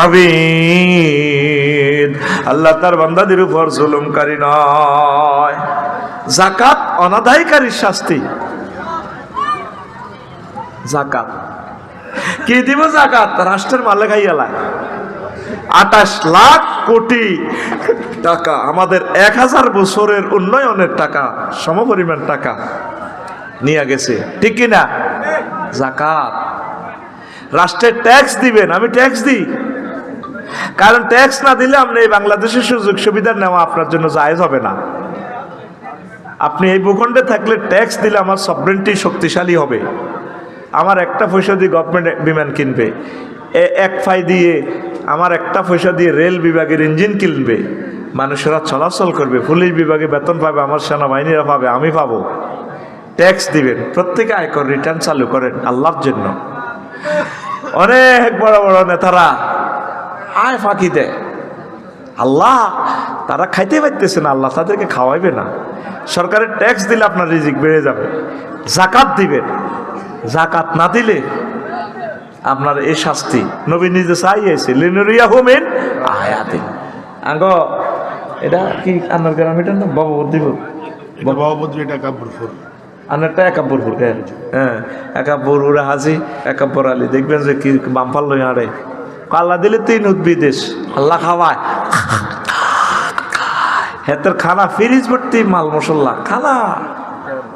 আবিদ, আল্লাহ তার বান্দাদের উপর জুলুমকারী নয়। যাকাত অনাদায়কারীর শাস্তি। যাকাত কি দিব? যাকাত রাষ্ট্রের মালে খাইয়ালা 28 লাখ কোটি টাকা, আমাদের 1000 বছরের উন্নয়নের টাকা, সমপরিমাণ টাকা নিয়ে গেছে, ঠিক কিনা? যাকাত। রাষ্ট্রের ট্যাক্স দিবেন, আমি ট্যাক্স দিই, কারণ ট্যাক্স না দিলে আপনি এই বাংলাদেশের সুযোগ সুবিধা নেওয়া আপনার জন্য জায়েজ হবে না। আপনি এই ভূখণ্ডে থাকলে ট্যাক্স দিলে আমার সভরেন্টি শক্তিশালী হবে। আমার একটা পয়সা দিয়ে গভর্নমেন্ট বিমান কিনবে, এক ফাই দিয়ে আমার একটা পয়সা দিয়ে রেল বিভাগের ইঞ্জিন কিনবে, মানুষেরা চলাচল করবে, পুলিশ বিভাগে বেতন পাবে, আমার সেনাবাহিনীরা পাবে, আমি পাবো। ট্যাক্স দিবেন, প্রত্যেকে আয়কর রিটার্ন চালু করেন আল্লাহর জন্য। অনেক বড় বড় নেতারা আয় ফাঁকি দেয়, আল্লাহ তারা খাইতে পারতেছে না, আল্লাহ তাদেরকে খাওয়াইবে না। সরকারের ট্যাক্স দিলে আপনার রিজিক বেড়ে যাবে। যাকাত দিবেন, যাকাত না দিলে আপনার এই শাস্তি। নবী নিজে চাইয়েছে লিনুরিয়াহুম মিন আয়াতিন। আগ এটা কি আপনার গ্রাম, এটা না বাবুদ্দিপুর, বাবাবুদ্রি, এটা কাব্বরপুর, আনারটা একাব্বরপুর। হ্যাঁ একাব্বর হাজি, একাব্বর আলী, দেখবেন যে কি বাম্পাল লই আড়ে আল্লাহ দিলে 3 উদ্ভিদেশ আল্লাহ খাওয়ায়। হেতের খানা ফ্রিজ ভর্তি মাল মশলা, খানা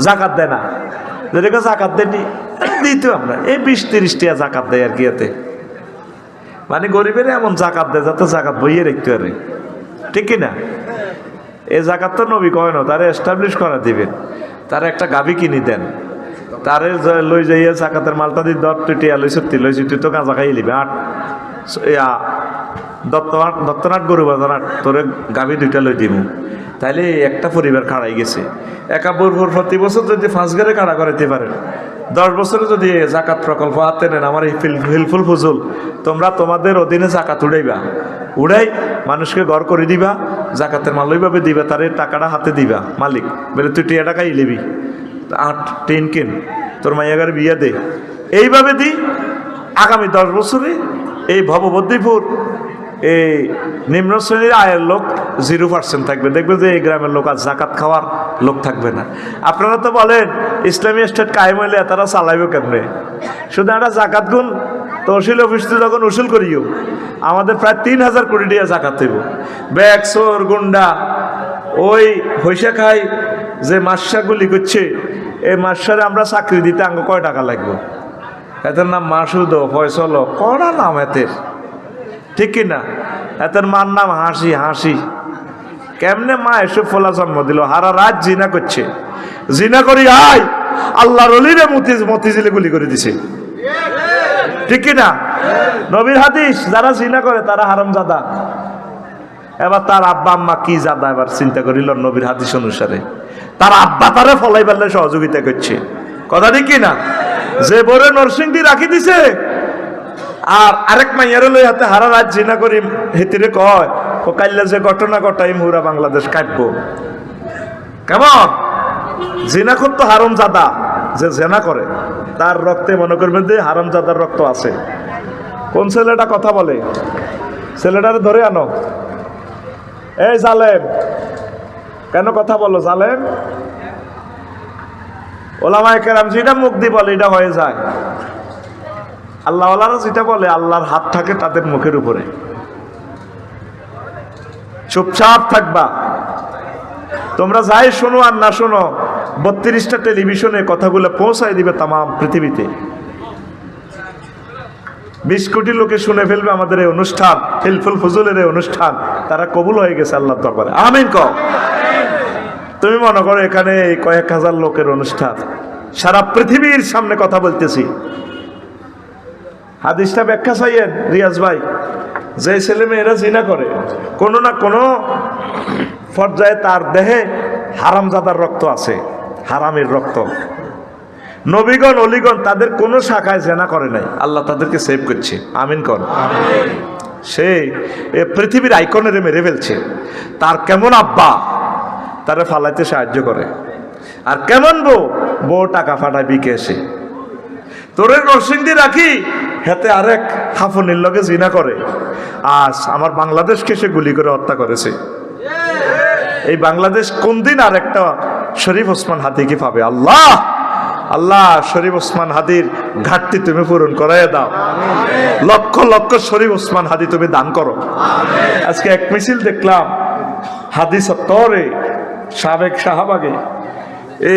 জাকাত দেয় না। যেটাকে জাকাত দেয়নি দিতে আমরা এই 20-30 টাকা জাকাত দেয় আর কি। এতে মানে গরিবের এমন জাকাত দেয় যাতে জাকাত বইয়ে রাখতে পারে, ঠিক কিনা? এই জাকাত তো নবী কয় না, তারা এস্টাবলিশ করা দিবেন। তারা একটা গাভী কিনি দেন, তারে লই যাইয়া জাকাতের মালটা দিয়ে দর তুই টিয়া লইছি তুই তো গাঁজা খাই লিবি। দত্তনাট গরু বাজানাট তোরে গাভী 2টা লই দিব, তাইলে একটা পরিবার খাড়াই গেছে। একাব্বরপুর প্রতি বছর যদি 5 ঘরে খাড়া করাইতে পারেন, 10 বছরে যদি জাকাত প্রকল্প হাতে নেন, আমার এই হিলফুল ফজল, তোমরা তোমাদের অধীনে জাকাত উড়াই মানুষকে ঘর করে দিবা, জাকাতের মাল ওইভাবে দিবা, তার টাকাটা হাতে দিবা, মালিক বলে তুই 2 টাকাই লিবি, 8 টিন কিন, তোর মাইয়াগার বিয়া দে, এইভাবে দি আগামী 10 বছরে এই ভববদ্রীপুর এই নিম্ন শ্রেণীর আয়ের লোক 0% থাকবে। দেখবে যে এই গ্রামের লোক আর জাকাত খাওয়ার লোক থাকবে না। আপনারা তো বলেন ইসলামী স্টেট কায়েম হইলে তারা চালাইব কেমনে? শুধু একটা জাকাত গুণ তহসিল অফিস থেকে যখন উসুল করিও আমাদের প্রায় 3000 কোটি টাকা জাকাত হইব। ব্যাগ চোর গুন্ডা ওই হইসা খাই যে মাসাগুলি করছে, এই মাসারে আমরা চাকরি দিতে আঙ্গ কয় টাকা লাগবে? এদের নাম মাসুদ, ফয়সল, কড়া নাম এতের, ঠিক কিনা? এতের মার নাম হাসি। হাসি কেমনে মা এসব ফলা জন্ম দিল? হারা রাত জিনা করছে, জিনা করি আয় আল্লাহর অলিরে মতিঝিলে গুলি করে দিছে, ঠিক কিনা? নবীর হাদিস, যারা জিনা করে তারা হারামজাদা। এবার তার আব্বা আম্মা কি জাদা এবার চিন্তা করিল নবীর হাদিস অনুসারে। তার আব্বা তারে ফলাই ফেললে সহযোগিতা করছে, কথা ঠিক কিনা? যে বরে নরসিংদী রাখি দিছে আর আরেক মাইয়ারে লই হাতে হারা রাত জিনা করি হেতিরে কয় ও কাইলে যে ঘটনা ঘটাই মুরা বাংলাদেশ কাটবো। কেমন জিনা খুব তো হারামজাদা, যে জেনা করে তার রক্তে মনে করবেন যে হারামজাদার রক্ত আছে। কোন ছেলেটা কথা বলে? ছেলেটারে ধরে আনো। এই জালেম, কেন কথা বলো জালেম? ওলামায়ে কেরাম যেটা মুখ দিয়ে বলে এটা হয়ে যায়। আল্লাহওয়ালারা যেটা বলে আল্লাহর হাত থাকে তাদের মুখের উপরে। চুপচাপ থাকবা। তোমরা যাই শোনো আর না শোনো, 32টা টেলিভিশনে কথাগুলো পৌঁছায় দিবে তাম পৃথিবীতে। 20 কোটি লোকে শুনে ফেলবে আমাদের এই অনুষ্ঠান, হিলফুল ফুজুলের এই অনুষ্ঠান। তারা কবুল হয়ে গেছে আল্লাহর দরবারে, আমিন কও। তুমি মনে করো এখানে কয়েক হাজার লোকের অনুষ্ঠান, সারা পৃথিবীর সামনে কথা বলতেছি। হাদিসটা ব্যাখ্যা চাইয়েন রিয়াজ ভাই। যে ছেলে মেয়েরা জিনা করে কোনো না কোনো পর্যায়ে তার দেহে হারামজাদার রক্ত আছে, হারামের রক্ত। নবীগণ অলিগণ তাদের কোনো শাখায় জেনা করে নাই, আল্লাহ তাদেরকে সেভ করছে, আমিন কর। সে এ পৃথিবীর আইকনের মেরে ফেলছে। তার কেমন আব্বা তারা ফালাইতে সাহায্য করে, আর কেমন বউ টাকা ফাটায় বিকে এসে। তোরে নরসিংদী রাখি হাতে আরেক হাফনির লগে জিনা করে, আজ আমার বাংলাদেশকে সে গুলি করে হত্যা করেছে। এই বাংলাদেশ কোন দিন আর একটা শরীফ ওসমান হাদিকে পাবে? আল্লাহ আল্লাহ শরীফ ওসমান হাদির ঘাটতি তুমি পূরণ করাইয়া দাও। লক্ষ লক্ষ শরীফ ওসমান হাদি তুমি দান করো। আজকে এক মিছিল দেখলাম হাদিস তরে সাবেক শাহবাগে, এ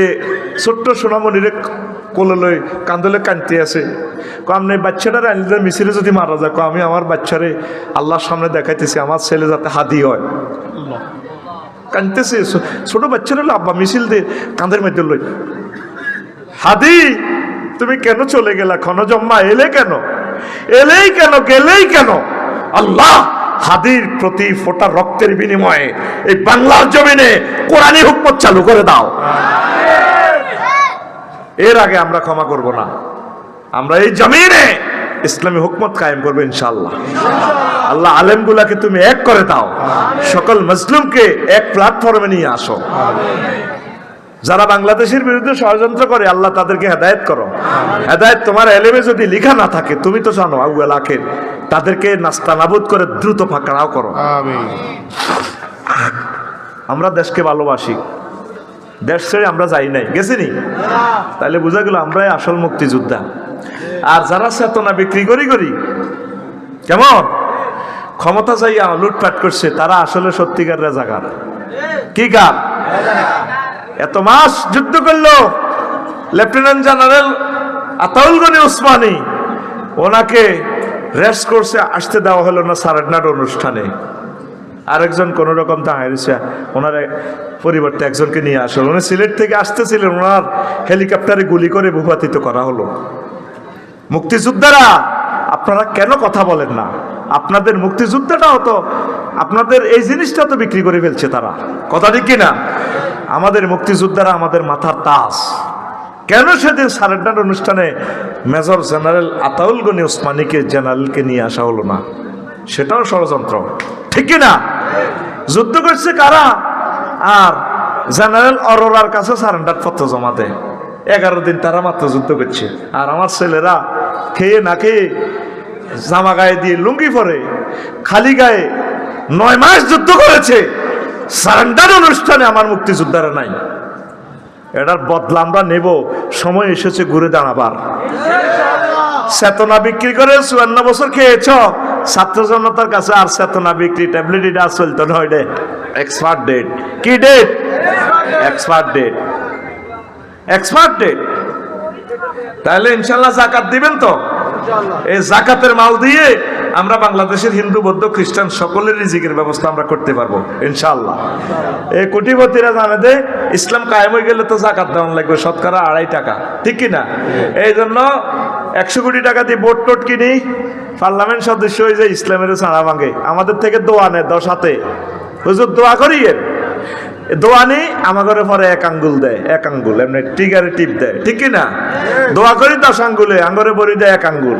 ছোট্ট সোনামণিরে কোলে লই কান্দলে কানতে আছে। আপনি বাচ্চাটার আইনদের মিছিলে যদি মারা যায়, আমি আমার বাচ্চারে আল্লাহর সামনে দেখাইতেছি আমার ছেলে যাতে হাদি হয়। কানতেছে ছোট বাচ্চারা, আব্বা মিছিল দিয়ে কাঁধের মধ্যে লই। হাদি তুমি কেন চলে গেলা? ক্ষণজম্মা এলে কেন? এলেই কেন, গেলেই কেন? আল্লাহ হাদির প্রতি ফোটা রক্তের বিনিময়ে এই বাংলার জমিনে কোরআনী হুকমত চালু করে দাও। এর আগে আমরা ক্ষমা করব না। আমরা এই জমিনে ইসলামী হুকমত কায়েম করবো ইনশাআল্লাহ। আল্লাহ আলেমগুলাকে তুমি এক করে দাও, সকল মুসলিমকে এক প্ল্যাটফর্মে নিয়ে আসো। যারা বাংলাদেশের বিরুদ্ধে ষড়যন্ত্র করে আল্লাহ তাদেরকে হেদায়েত করো। হেদায়েত তোমার এলেমে যদি লেখা না থাকে, তুমি তো জানো আউয়াল আখির, তাদেরকে নাস্তানাবুদ করে দ্রুত ফাঁকড়াও করো। আমরা দেশকে ভালোবাসি, দেশ ছেড়ে আমরা যাই নাই, গেছিনি? তাহলে বোঝা গেল আমরাই আসল মুক্তিযোদ্ধা। আর যারা চেতনা বিক্রি করি কেমন ক্ষমতা চাইয়া লুটপাট করছে, তারা আসলে সত্যিকার রাজাকার। কি কার? এত মাস যুদ্ধ করলো লেফটেন্যান্ট জেনারেল আতাউল গনি ওসমানী, ওনাকে রেস্ট করছে, আসতে দেওয়া হলো না সারেন্ডার অনুষ্ঠানে। আরেকজন কোন রকম তাহারিসা ওনার পরিবর্তে একজনকে নিয়ে আসলো। উনি সিলেট থেকে আসতেছিলেন, ওনার হেলিকপ্টারে গুলি করে ভূপাতিত করা হলো। মুক্তিযোদ্ধারা আপনারা কেন কথা বলেন না? আপনাদের মুক্তিযুদ্ধটা হতো, আপনাদের এই জিনিসটা তো বিক্রি করে ফেলছে তারা, কথা ঠিক কিনা? আমাদের মুক্তিযোদ্ধারা আমাদের মাথার তাজ। কেন সেদিন সারেন্ডার অনুষ্ঠানে মেজর জেনারেল আতাউল গনি ওসমানীকে জেনারেলকে নিয়ে আসা হলো না? সেটাও ষড়যন্ত্র, ঠিক কিনা? যুদ্ধ করছে কারা? আর জেনারেল অরোরার কাছে সারেন্ডার পত্র জমা দেয়। 11 দিন তারা মাত্র যুদ্ধ করছে, আর আমার ছেলেরা খেয়ে না খেয়ে জামা গায়ে দিয়ে লুঙ্গি পরে খালি গায়ে 9 মাস যুদ্ধ করেছে, সারেন্ডার অনুষ্ঠানে আমার মুক্তিযোদ্ধারা নাই। এটার বদলা আমরা নেব, সময় এসেছে ঘুরে দাঁড়াবার। চেতনা বিক্রি করে 54 বছর খেয়েছ, ছাত্র জনতার কাছে আর চেতনা বিক্রি ট্যাবলেট এটা চলতো না, ওইটা এক্সপায়ার ডেট। কি date? Expire date, expire date. তাহলে ইনশাল্লাহ জাকাত দিবেন তো? এই জাকাতের মাল দিয়ে আমরা বাংলাদেশের হিন্দু বৌদ্ধ খ্রিস্টান সকলের রিজিকের ব্যবস্থা আমরা করতে পারবো ইনশাআল্লাহ। এই কোটিপতিরা জানে যে ইসলাম কায়েম হয়ে গেলে তো জাকাত দেওয়ান লাগবে শতকরা 2.5 টাকা, ঠিক কিনা? এই জন্য 100 কোটি টাকা দিয়ে বোট টোট কিনি, পার্লামেন্ট সদস্য হয়ে যে ইসলামের ছাড়া ভাঙে, আমাদের থেকে দোয়া নেয় 10 হাতে, হুজুর দোয়া করিয়েন। দোয়া নেই আমাদের পরে 1 আঙ্গুল দেয়, 1 আঙ্গুল এমনি টিগারে টিপ দেয়, ঠিক কিনা? দোয়া করি 10 আঙ্গুলে, আঙ্গুরে বড়ি দেয় 1 আঙ্গুল।